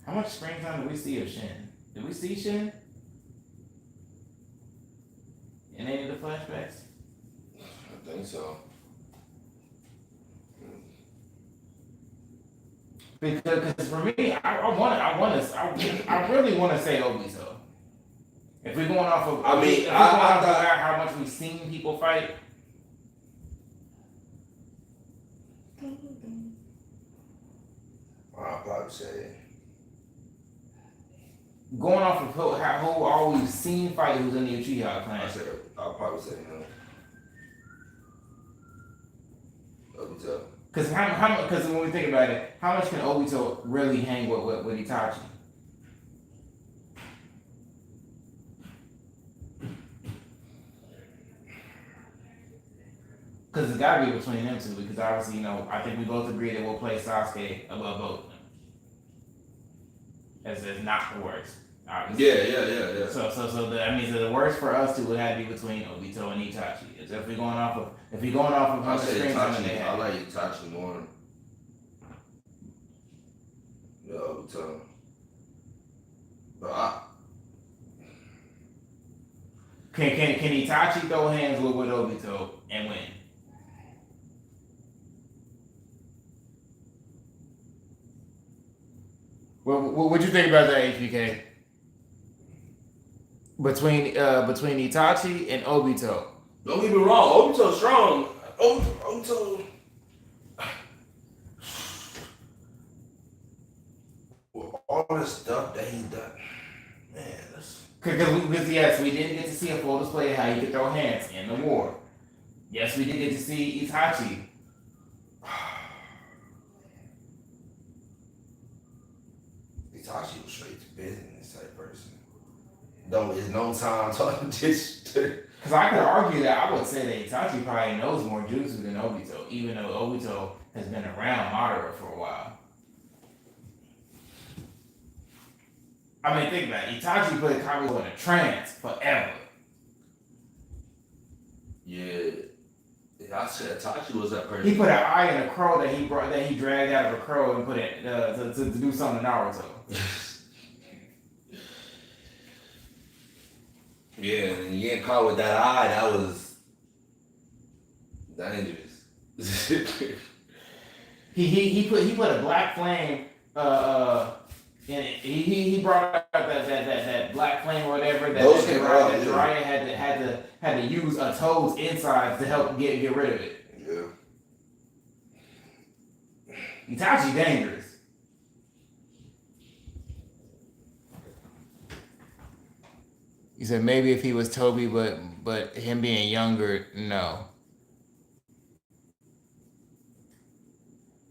How much screen time did we see of Shin? Did we see Shin in any of the flashbacks? I think so. Because for me, I really want to say Obito. If we're going off of, how much we've seen people fight. I'll probably say. Going off of who all we've seen fight who's in the Uchiha clan. I'll probably say him. Obito. Because when we think about it, how much can Obito really hang with Itachi? Because it's got to be between them two. Because obviously, I think we both agree that we'll play Sasuke above both of them. As not the worst. Obviously. Yeah. So that means that the worst for us two would have to be between Obito and Itachi. If we're going off of how much screen time they have. I like Itachi more. Yeah, Obito. But Can Itachi throw hands with Obito and win? What'd you think about that, HBK? Between Itachi and Obito. don't get me wrong, Obito's strong. Obito. With all this stuff that he's done, man, that's. Because yes, we didn't get to see a full display of how he could throw hands in the war. Yes, we did get to see Itachi. Itachi was straight to business type person. There's no time talking this. Because I could argue that I would say that Itachi probably knows more jutsu than Obito, even though Obito has been around Madara for a while. I mean, think about it. Itachi put Kabuto in a trance forever. Yeah. I said Itachi was that person. He put an eye in a crow that he dragged out of a crow and put it to do something to Naruto. Yeah, and you get caught with that eye, that was dangerous. he put a black flame in it. He brought out that black flame or whatever that Jiraiya had to use a toad's insides to help get rid of it. Yeah. Itachi dangerous. You said maybe if he was Toby, but him being younger, no.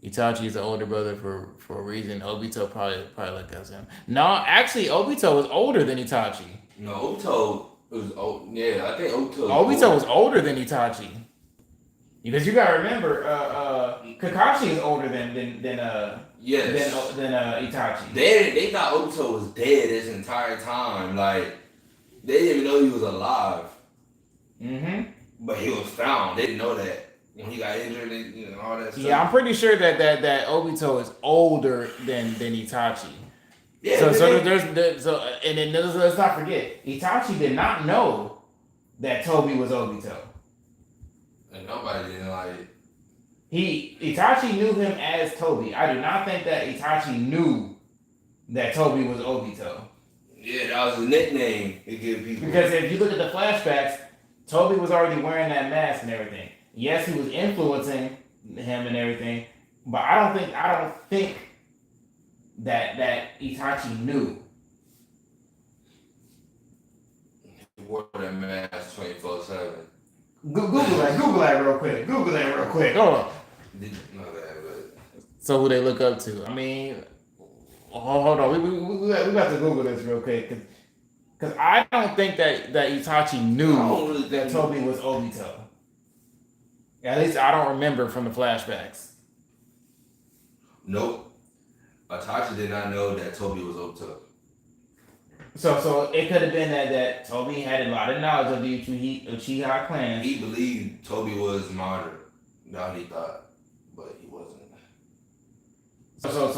Itachi is the older brother for a reason. Obito probably like us him. No, actually, Obito was older than Itachi. No, Obito was old. Yeah, I think Obito was older than Itachi. Because you gotta remember, Kakashi is older than Itachi. They thought Obito was dead this entire time. Like they didn't even know he was alive. Mm-hmm. But he was found. They didn't know that when he got injured and all that stuff. Yeah, I'm pretty sure that Obito is older than Itachi. Yeah. So then let's not forget, Itachi did not know that Toby was Obito. And nobody didn't like it. Itachi knew him as Toby. I do not think that Itachi knew that Toby was Obito. Yeah, that That was his nickname. He gave people. Because if you look at the flashbacks, Toby was already wearing that mask and everything. Yes, he was influencing him and everything, but I don't think that Itachi knew. He wore that mask 24/7. Google that real quick. Google that real quick. Hold on. Didn't know that, but So who they look up to? I mean, hold on. We got to Google this real quick because I don't think that Itachi knew I don't really that think- Toby was Obito. At least I don't remember from the flashbacks. nope. Itachi did not know that Toby was Obito. So it could have been that Toby had a lot of knowledge of the Uchiha clan. He believed Toby was Madara. Now he thought, but he wasn't. So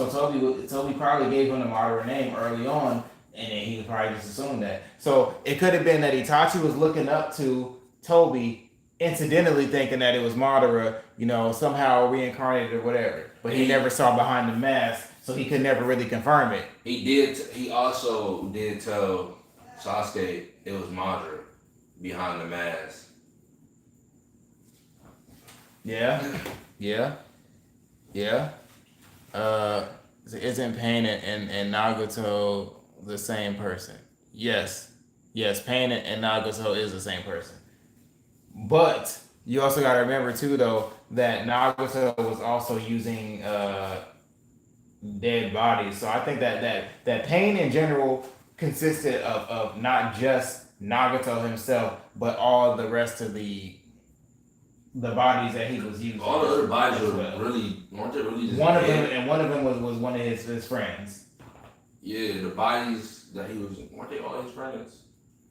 Toby probably gave him the Madara name early on, and then he probably just assumed that. So it could have been that Itachi was looking up to Toby, incidentally thinking that it was Madara, somehow reincarnated or whatever. But he never saw behind the mask, so he could never really confirm it. He also did tell Sasuke it was Madara behind the mask. Yeah. Isn't Pain and Nagato the same person? Yes, Pain and Nagato is the same person. But you also got to remember too, though, that Nagato was also using dead bodies. So I think that Pain in general consisted of not just Nagato himself, but all the rest of the bodies that he was using. All the other bodies as were well. weren't they really just One of dead? them, and one of them was one of his friends. Yeah, the bodies that he was weren't they all his friends?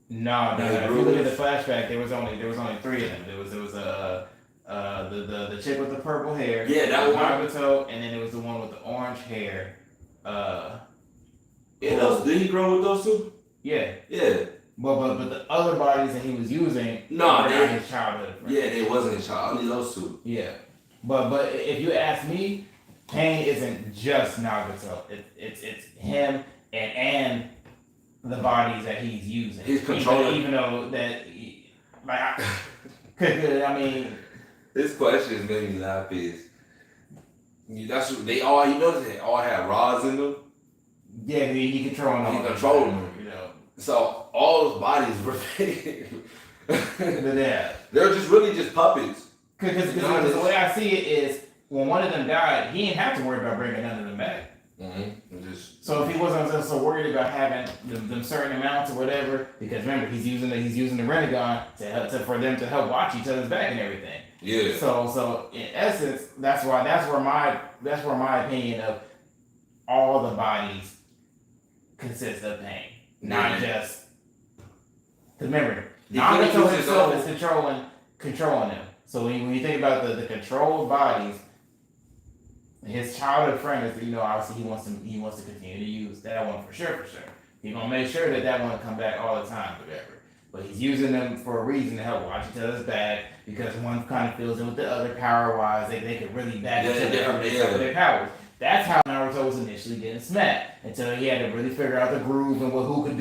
No. Yeah, If you look at Bruce. the flashback, there was only 3 of them. There was the chick with the purple hair. Yeah, that one. Nagato, and then there was the one with the orange hair. Yeah, did he grow with those two? Yeah. Yeah. But the other bodies that he was using No, were they- not his childhood friends. Yeah, they wasn't his child. Only those two. Yeah. But if you ask me, Pain isn't just Nagato. It's him and the bodies that he's using. He's controlling- Even though that, I mean, This question made me laugh. That's what they all. You notice they all had rods in them. yeah, he controlling He all controlling them, them. So all those bodies were fake. Yeah. They're really just puppets. Because the way I see it is, when one of them died, he didn't have to worry about bringing none of them back. Mm-hmm. So if he wasn't so worried about having them certain amounts or whatever, because remember he's using the Renegon for them to help watch each other's back and everything. Yeah. So in essence, that's where my opinion of all the bodies consists of Pain, not just. Because remember, He could've Nagato used his himself own- is controlling them. So when you think about the controlled bodies, his childhood friend is, obviously he wants to continue to use that one for sure. He's gonna make sure that one come back all the time, whatever. But he's using them for a reason to help watch each other's back, because one kind of fills in with the other power wise. They could really back each other up with their powers. That's how Naruto was initially getting smacked, until he had to really figure out the groove and who could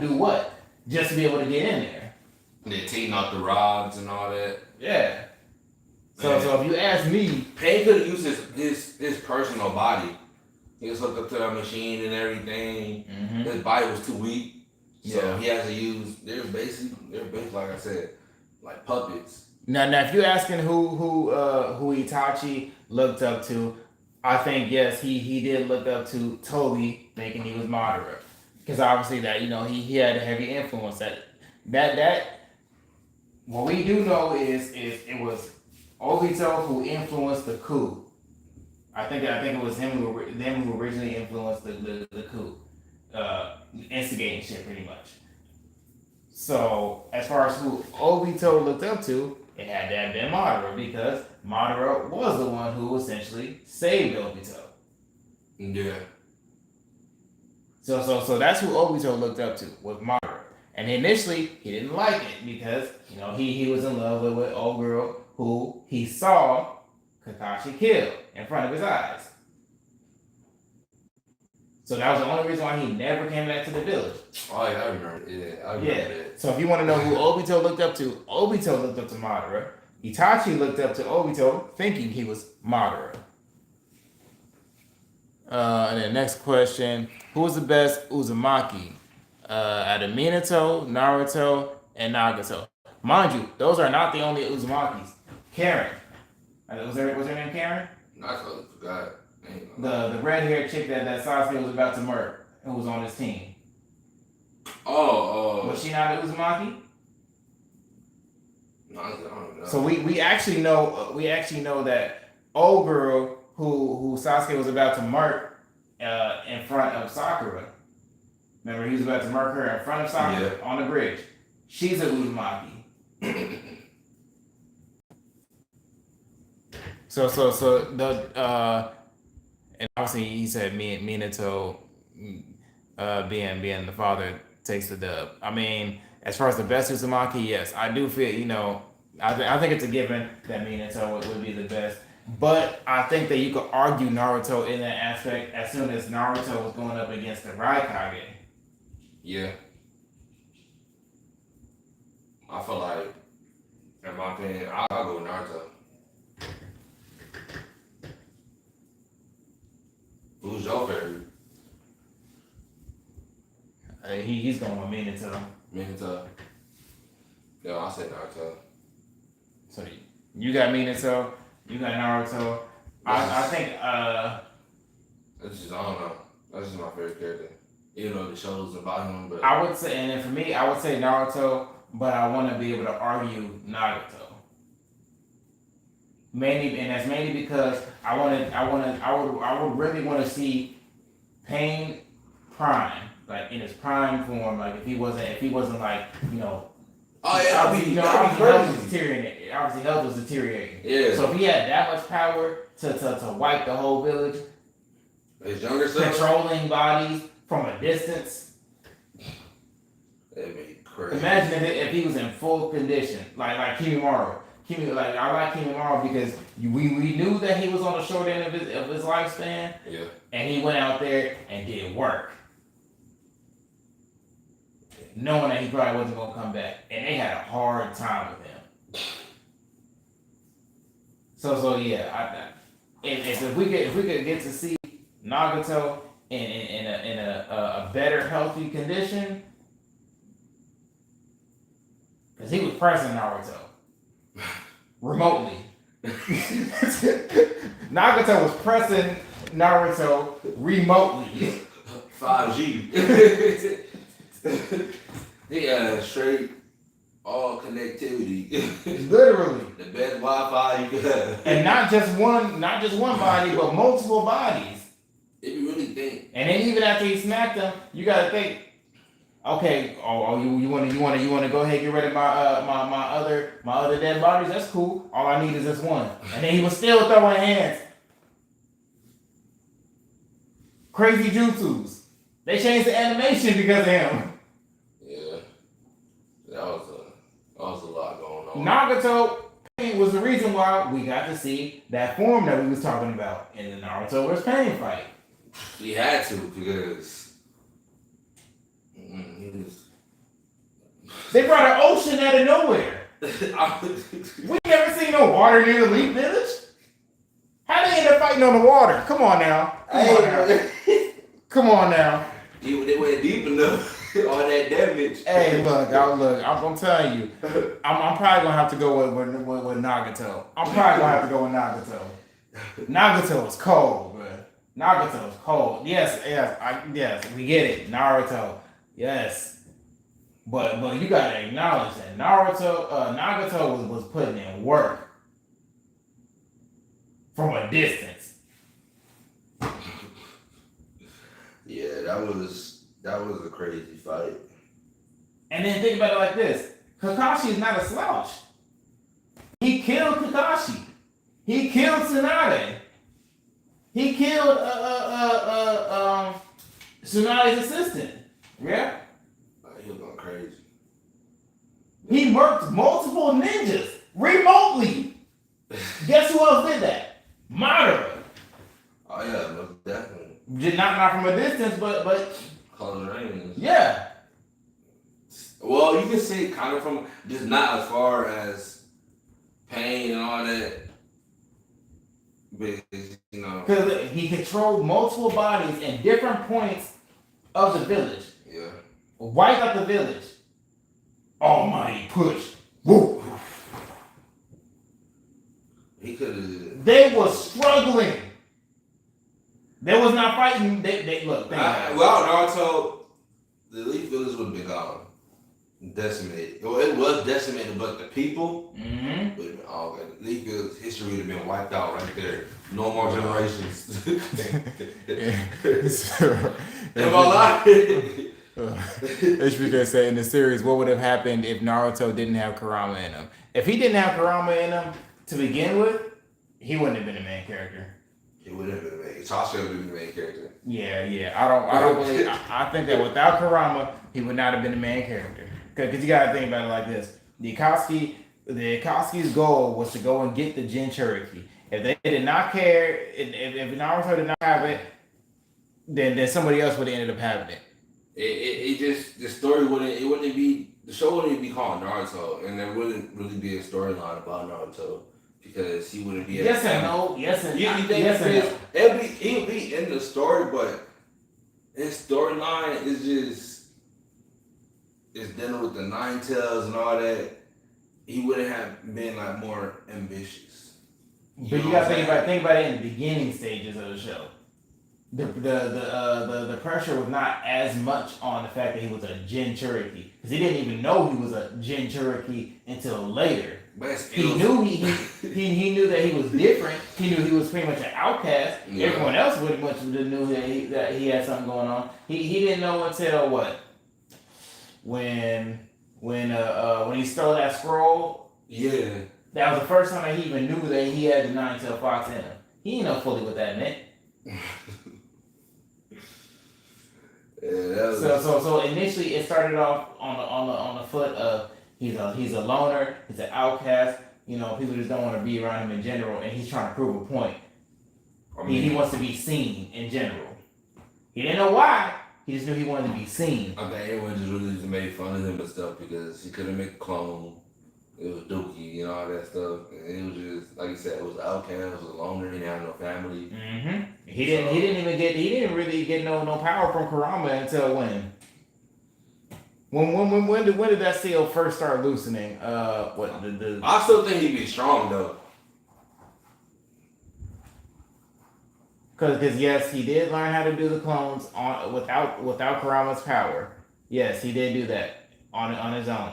do what, just to be able to get in there. They team out the rods and all that. Yeah. So if you ask me, Pain could have used his personal body. He was hooked up to that machine and everything. His body was too weak. So Yeah. he has to use. They're basically like I said, like puppets. now if you're asking who Itachi looked up to, I think yes, he did look up to Toby, thinking he was Madara, because obviously that he had a heavy influence. That what we do know is it was Obito who influenced the coup. I think it was them who originally influenced the coup, instigating shit pretty much. So as far as who Obito looked up to, it had to have been Madara, because Madara was the one who essentially saved Obito. Yeah. So that's who Obito looked up to, was Madara. And initially he didn't like it, because he was in love with old girl who he saw Kakashi kill in front of his eyes. So that was the only reason why he never came back to the village. Oh yeah, I remember. Yeah, I remember that. So if you want to know who Obito looked up to, Obito looked up to Madara. Itachi looked up to Obito, thinking he was Madara. And then next question: who was the best Uzumaki? Out of Minato, Naruto, and Nagato. Mind you, those are not the only Uzumakis. Karen, was her name Karen? I totally forgot. The red haired chick that Sasuke was about to murder, who was on his team. Was she not an Uzumaki? No, I don't know. So we actually know that old girl who Sasuke was about to murk in front of Sakura. Remember, he was about to murk her in front of Sakura on the bridge. She's a Uzumaki. So the and obviously he said Minato being the father takes the dub. I mean, as far as the best Uzumaki, yes, I do feel I think it's a given that Minato would be the best. But I think that you could argue Naruto in that aspect as soon as Naruto was going up against the Raikage. Yeah. I feel like, in my opinion, I'll go with Naruto. Who's your favorite? He's going with Minato. Minato. Yo, I said Naruto. So you got Minato, you got Naruto. I think That's just, I don't know. That's just my favorite character. Even though the show's about him, but I would say, and then for me, I would say Naruto, but I want to be able to argue Nagato. And that's mainly because I would really want to see Pain Prime, like in his prime form, like if he wasn't like, oh yeah, obviously health was deteriorating. Obviously health was deteriorating. Yeah. So if he had that much power to wipe the whole village, his younger self, controlling bodies from a distance. that'd be crazy. Imagine if he was in full condition, like Kimimaro. I like Kimimaro because we knew that he was on the short end of his lifespan. Yeah. And he went out there and did work, knowing that he probably wasn't gonna come back, and they had a hard time with him. So yeah, if we could get to see Nagato in a better healthy condition, because he was pressing Naruto remotely. Nagato was pressing Naruto remotely. 5G. Yeah, straight all connectivity. Literally. The best Wi-Fi you could have. And not just one body, but multiple bodies. If you really think. And then even after he smacked him, you gotta think, okay, you wanna go ahead and get rid of my other dead bodies? That's cool. All I need is this one. And then he was still throwing hands. Crazy jutsus. They changed the animation because of him. Yeah. That was a lot going on. Nagato was the reason why we got to see that form that we was talking about in the Naruto vs. Pain fight. He had to because he was. They brought an ocean out of nowhere. We never seen no water near the Leaf Village. How they end up fighting on the water? Come on now. Come on now. They went deep enough. All that damage. Hey, look. I'm telling you. I'm probably gonna have to go with Nagato. I'm probably gonna have to go with Nagato. Nagato is cold, bro. Nagato is cold. Yes, we get it. Naruto, yes. But you gotta acknowledge that Nagato was putting in work from a distance. Yeah, that was a crazy fight. And then think about it like this: Kakashi is not a slouch. He killed Kakashi. He killed Tsunade. He killed Tsunade's assistant. Yeah. He was going crazy. He murked multiple ninjas remotely. Guess who else did that? Madara. Oh yeah, most definitely. Just not from a distance, but Close range. yeah. Well, you can see it kind of from just not as far as pain and all that. Because, you know. Because he controlled multiple bodies in different points of the village. Yeah. Wipe out the village. Almighty push. Woo. He could have. They was struggling. They was not fighting. They look. Well, Naruto, the elite village would have been gone. Decimated. Well, it was decimated, but the people would have been all good. The elite village history would have been wiped out right there. No more generations. Am I lying? HBK said in the series, what would have happened if Naruto didn't have Kurama in him? If he didn't have Kurama in him to begin with, he wouldn't have been the main character. He would have been the main. Sasuke would have been the main character. Yeah. I don't believe. I think that without Kurama, he would not have been the main character. Because you gotta think about it like this: the Akatsuki's goal was to go and get the Jinchuriki. If they did not care, if Naruto did not have it, then somebody else would have ended up having it. It just the story wouldn't be the show wouldn't be called Naruto, and there wouldn't really be a storyline about Naruto because he wouldn't be. Yes and no. Yes and you think yes and no. He'll be in the story, but his storyline is just is dealing with the Nine Tails and all that. He wouldn't have been like more ambitious. But you gotta think about it in the beginning stages of the show. The pressure was not as much on the fact that he was a Jinchuriki, because he didn't even know he was a Jinchuriki until later. He knew he knew that he was different. He knew he was pretty much an outcast. Yeah. Everyone else pretty much knew that he had something going on. He didn't know until what? When he stole that scroll. Yeah. That was the first time that he even knew that he had the Nine-Tailed Fox in him. He didn't know fully what that meant. Yeah, so initially it started off on the foot of he's a loner, he's an outcast, people just don't want to be around him in general, and he's trying to prove a point. He wants to be seen in general. He didn't know why, he just knew he wanted to be seen. I think everyone just really just made fun of him and stuff because he couldn't make a clone. It was dookie and all that stuff. And it was just like you said, it was an outcast, it was a loner, he didn't have no family. Mm-hmm. He didn't really get no power from Kurama until when? When did that seal first start loosening? I still think he'd be strong though. Because yes, he did learn how to do the clones without Kurama's power. Yes, he did do that on his own.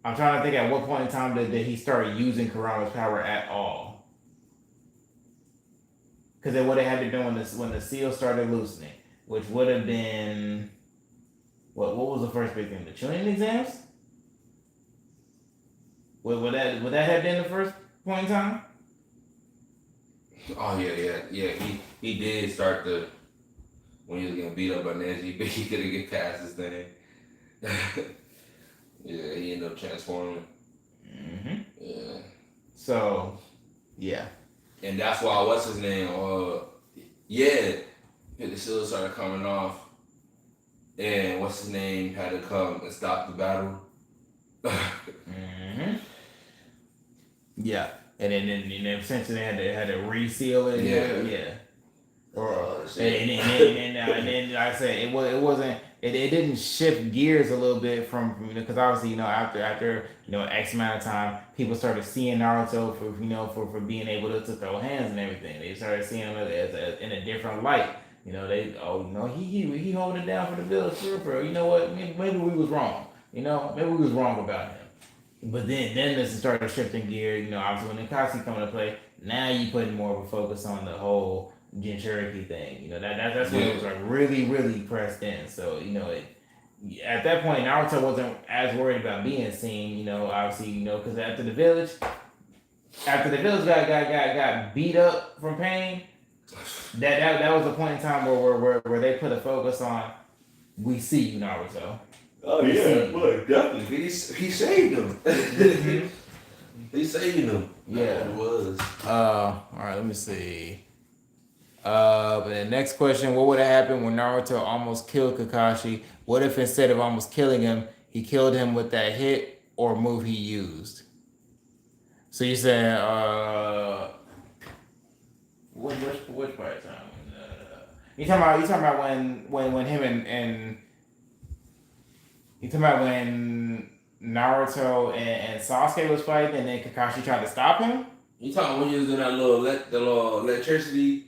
I'm trying to think at what point in time did he start using Kurama's power at all. Because it would have had to be when the seal started loosening, which would have been what was the first big thing? The Chunin exams? Would that have been the first point in time? Oh yeah. He did start when he was getting beat up by Neji, but he couldn't get past this thing. Yeah, he ended up transforming. Mm-hmm. Yeah. So, yeah. And that's why what's his name? The seal started coming off, and what's his name had to come and stop the battle. Mm-hmm. Yeah, and then essentially they had to reseal it. Yeah. And then like I said, it didn't shift gears a little bit from because obviously after X amount of time people started seeing Naruto for being able to throw hands and everything. They started seeing him as in a different light. He holding it down for the village for you know what, maybe we was wrong. Maybe we was wrong about him. But then this started shifting gear. Obviously when Akatsuki come into play, now you putting more of a focus on the whole Jinchuriki thing. That's when it was like really, really pressed in. So, at that point Naruto wasn't as worried about being seen, obviously, because after the village got beat up from pain, that was a point in time where they put a focus on we see you, Naruto. Oh yeah, boy, definitely. He saved him. Mm-hmm. He saved him. Yeah. It was. All right, let me see. But the next question: what would have happened when Naruto almost killed Kakashi? What if instead of almost killing him, he killed him with that hit or move he used? So you saying, which part of time? You talking about when him and you talking about when Naruto and Sasuke was fighting, and then Kakashi tried to stop him? You talking when you was in that the little electricity?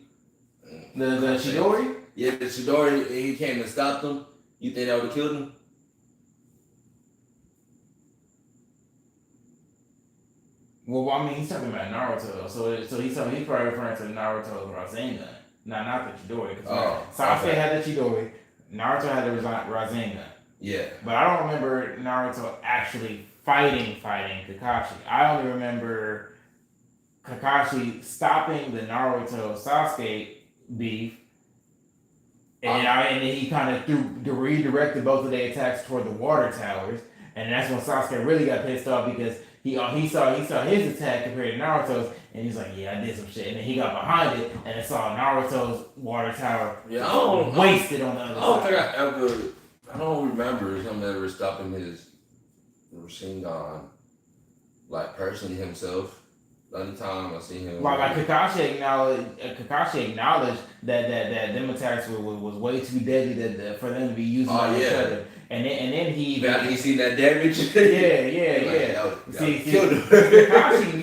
The Chidori? Yeah, the Chidori. He came and stopped him. You think that would have killed him? Well, I mean, he's talking about Naruto, so he's probably referring to Naruto's Rasengan, not the Chidori. Because Sasuke had the Chidori, Naruto had the Rasengan. Yeah. But I don't remember Naruto actually fighting Kakashi. I only remember Kakashi stopping the Naruto Sasuke beef, and then he kind of redirected both of their attacks toward the water towers, and that's when Sasuke really got pissed off because he saw his attack compared to Naruto's, and he's like, yeah, I did some shit, and then he got behind it and saw Naruto's water tower wasted on the other side. I don't remember him ever stopping his Rasengan, like personally himself. The only time I seen him, like Kakashi acknowledged that them attacks was way too deadly for them to be using on each other, and then he he seen that damage. yeah. See, Kakashi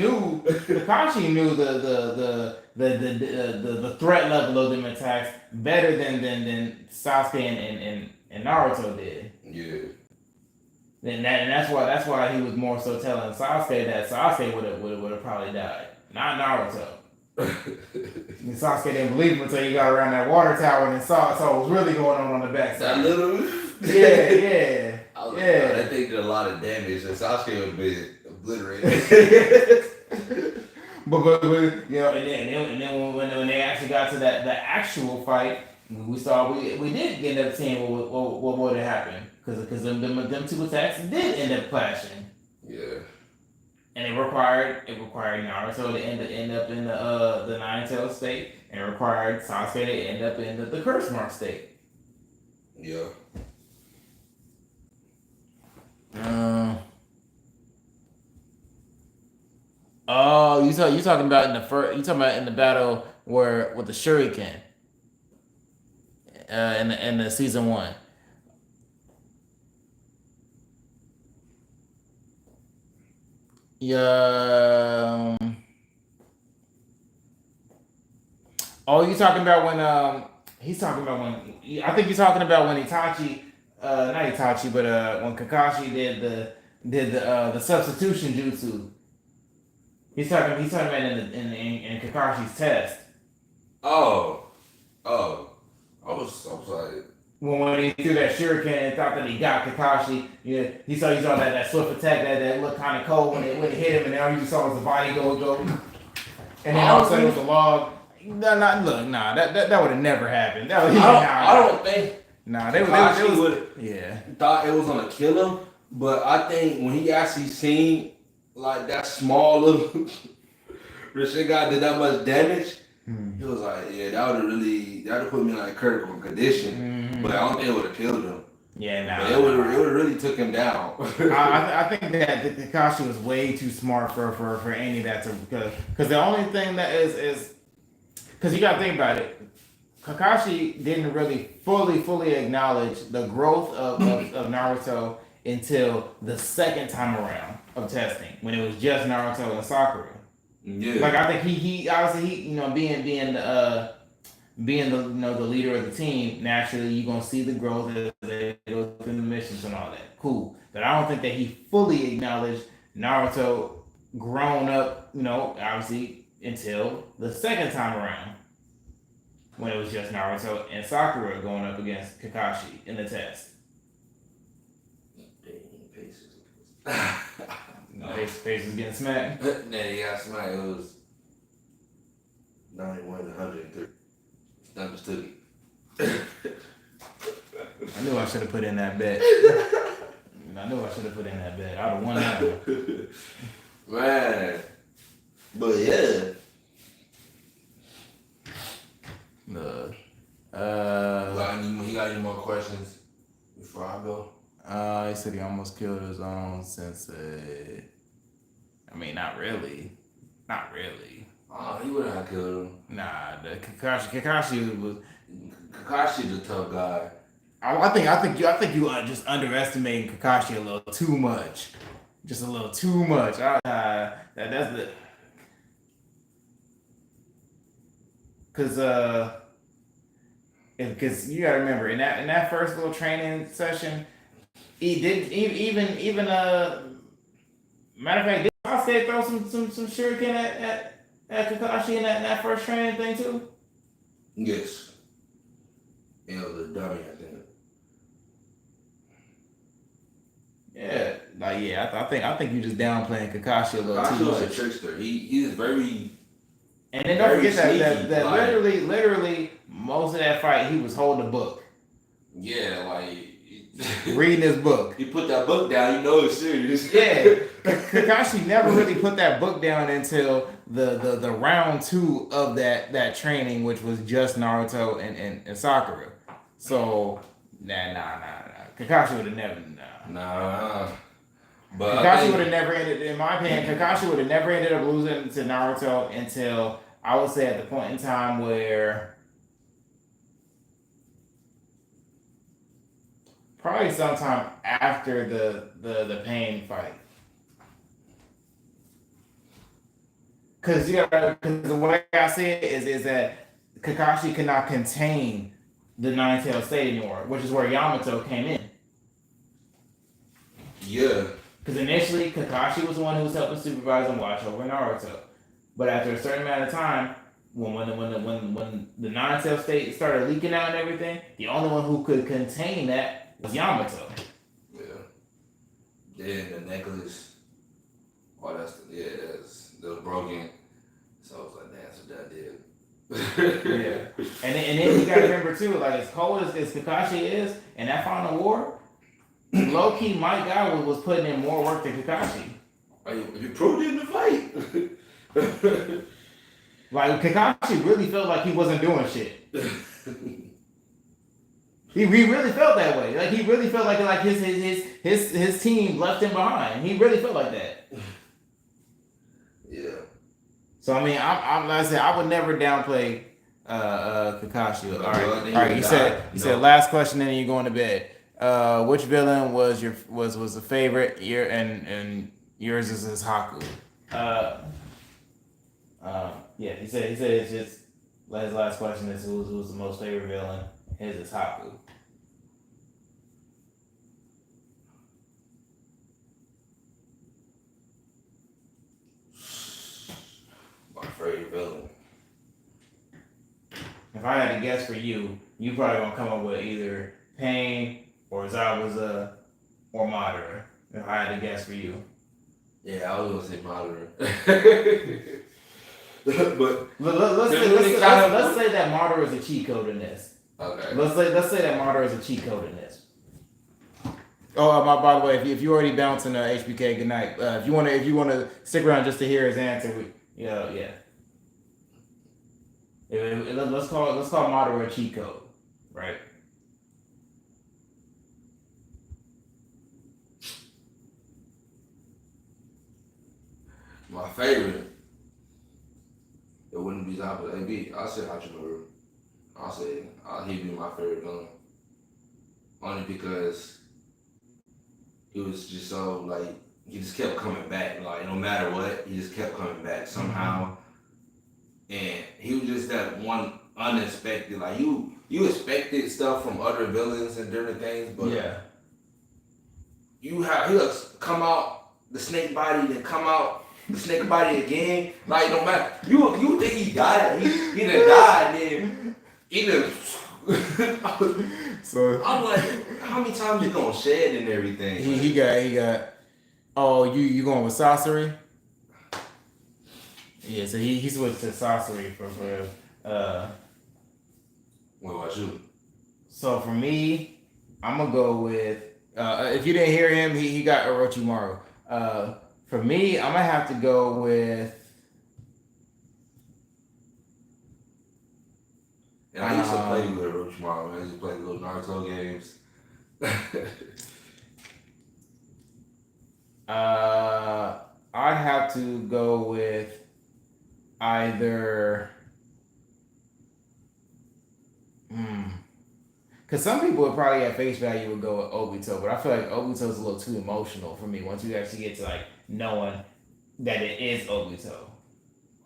knew the threat level of them attacks better than Sasuke and Naruto did. Yeah. And that's why he was more so telling Sasuke that Sasuke would have probably died, not Naruto. And Sasuke didn't believe him until he got around that water tower and saw what was really going on the backside. That little. Yeah. That thing did a lot of damage, and Sasuke would have been obliterated. but you know, and then when they actually got to the actual fight, we did end up seeing what would have happened. Because them two attacks did end up clashing. Yeah. And it required Naruto to end up in the Nine-Tailed state, and it required Sasuke to end up in the Curse Mark state. Yeah. Oh, you talking about in the battle with the Shuriken. In the season 1. Yeah. Oh, you talking about when he's talking about when I think you're talking about when Itachi, not Itachi, but when Kakashi did the substitution jutsu. He's talking about in Kakashi's test. Oh. I was like. When he threw that shuriken and thought that he got Kakashi, yeah, he saw that swift attack that looked kind of cold when it hit him, and now you just saw his body go, and then all of a sudden it was a log. That would have never happened. I don't think. They would. Yeah. Thought it was gonna kill him, but I think when he actually seen like that small little Rasengan did that much damage, he was like, yeah, that would have put me in like critical condition. Mm-hmm. But I don't think it would have killed him. Yeah, it would have really took him down. I think that Kakashi was way too smart for any of that because the only thing that is because you gotta think about it. Kakashi didn't really fully acknowledge the growth of Naruto until the second time around of testing when it was just Naruto and Sakura. Yeah. Like I think he obviously being the leader of the team, naturally you're gonna see the growth as they go through the missions and all that. Cool. But I don't think that he fully acknowledged Naruto grown up, obviously until the second time around. When it was just Naruto and Sakura going up against Kakashi in the test. Face was getting smacked. Yeah, he got smacked. It was 91 to 103. Understood it. I knew I should have put in that bet. I'd have won that one. Man. But yeah. any more questions before I go? He said he almost killed his own sensei. I mean, not really. Not really. Oh, he would have killed him. Nah, the Kakashi was. Kakashi's a tough guy. I think you are just underestimating Kakashi a little too much. Just a little too much. That's the. Because you gotta remember in that first little training session, he didn't even matter of fact, did Sasuke throw some shuriken at Kakashi in that first training thing too? Yes. It was a dummy, I think. Yeah, I think you just downplaying Kakashi a little Kakashi too was a much. trickster. He is very. And then don't very forget that sneaky, literally most of that fight he was holding a book, Yeah, like reading his book. you put that book down, you know it's serious. Yeah, Kakashi never really put that book down until the round 2 of that training, which was just Naruto and Sakura. So nah. Kakashi would have never Nah. But Kakashi would have never ended. In my opinion, Kakashi would have never ended up losing to Naruto until I would say at the point in time where probably sometime after the pain fight. Because the way I see it is that Kakashi cannot contain the Nine-Tailed State anymore, which is where Yamato came in. Yeah. Because initially, Kakashi was the one who was helping supervise and watch over Naruto. But after a certain amount of time, when the Nine-Tailed State started leaking out and everything, the only one who could contain that was Yamato. Yeah. Then the necklace. Oh, that's broken. So I was like, that's what that did. Yeah. And then you gotta remember too, like as cold as Kakashi is, in that final war, low key my guy was putting in more work than Kakashi. You proved it in the fight. Like Kakashi really felt like he wasn't doing shit. He really felt that way. Like he really felt like his team left him behind. He really felt like that. Yeah. So I mean, I'm like I said, I would never downplay Kakashi. All right. You said last question, and then you're going to bed. Which villain was the favorite? And yours is Haku. Yeah. He said it's just his last question is who's the most favorite villain. His is Haku. My favorite villain. If I had to guess for you, you probably gonna come up with either Pain or Zabuza or Madara. If I had to guess for you. Yeah, I was gonna say Madara. But let's say that Madara is a cheat code in this. Okay. Let's say that Madara is a cheat code in this. Oh, by the way, if you already bouncing HBK, good night. If you wanna stick around just to hear his answer, yeah. Let's call Madara a cheat code, right? My favorite, it wouldn't be Zabu. I'll say Hachimaru. He'd be my favorite villain. Only because he was just so like he just kept coming back. Like no matter what, he just kept coming back somehow. And he was just that one unexpected. Like you expected stuff from other villains and different things, but yeah, he'll come out the snake body, then come out the snake body again. Like no matter you think he died, he done died, then he done. So I'm like, how many times you gonna shed and everything? He got. Oh, you going with Sasori? Yeah, so he switched to Sasori for What about you? So for me, I'm gonna go with if you didn't hear him, he got Orochimaru. For me, I'm gonna have to go with And I used to play with Orochimaru. I used to play little Naruto games. I'd have to go with either. Because some people would probably at face value would go with Obito, but I feel like Obito is a little too emotional for me once you actually get to like knowing that it is Obito.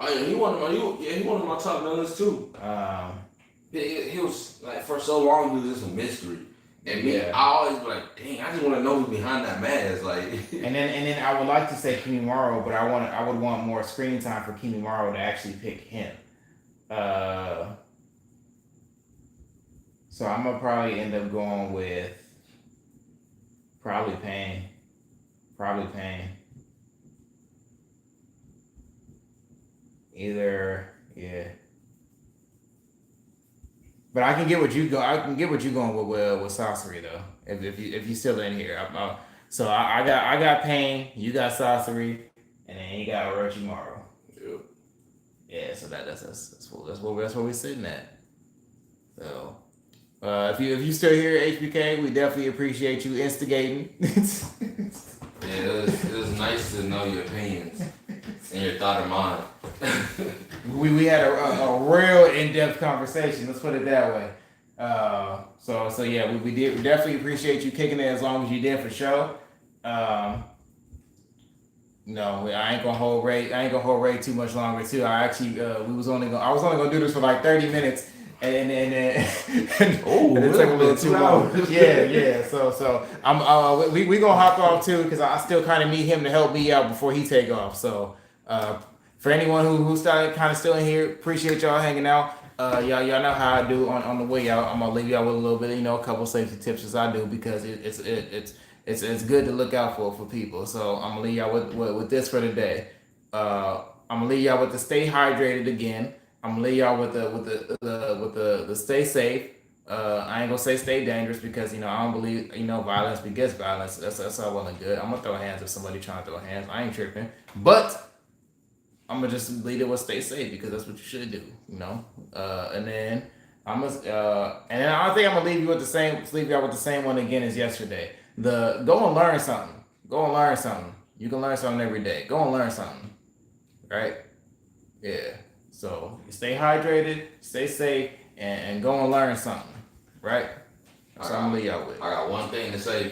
Oh yeah, he one of my top villains too. He was like for so long he was just a mystery, and me, I always be like, dang, I just want to know who's behind that mask, like. and then I would like to say Kimimaro, but I would want more screen time for Kimimaro to actually pick him. So I'm gonna probably end up going with probably Pain. Either but I can get what you go. I can get what you going with Sasori though. If you still in here, so I got Pain. You got Sasori, and then you got Orochimaru. Yep. Yeah. So that's where we're sitting at. So. If you still here, HBK, we definitely appreciate you instigating. Yeah, it was nice to know your opinions and your thought of mine. we had a real in-depth conversation. Let's put it that way. So yeah, we definitely appreciate you kicking it as long as you did for sure. No, I ain't gonna hold Ray too much longer too. I actually I was only gonna do this for like 30 minutes. And it took a little too long. Yeah. So I'm we gonna hop off too because I still kind of need him to help me out before he take off. So for anyone who started kind of still in here, appreciate y'all hanging out. Y'all know how I do on the way out. I'm gonna leave y'all with a little bit, a couple safety tips as I do because it's good to look out for people. So I'm gonna leave y'all with this for today. I'm gonna leave y'all with the stay hydrated again. I'm gonna leave y'all with the stay safe. I ain't gonna say stay dangerous because I don't believe violence begets violence. That's all well and good. I'm gonna throw hands if somebody trying to throw hands. I ain't tripping, but I'm gonna just leave it with stay safe because that's what you should do. And then and then I think I'm gonna leave y'all with the same one again as yesterday. Go and learn something. You can learn something every day. Go and learn something, right? Yeah. So stay hydrated, stay safe, and go and learn something, right? So I'm gonna leave y'all with. I got one thing to say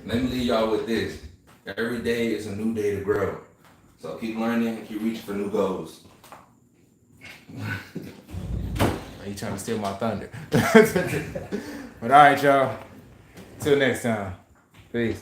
let me leave y'all with this. Every day is a new day to grow. So keep learning, keep reaching for new goals. You trying to steal my thunder. But all right, y'all. Till next time. Peace.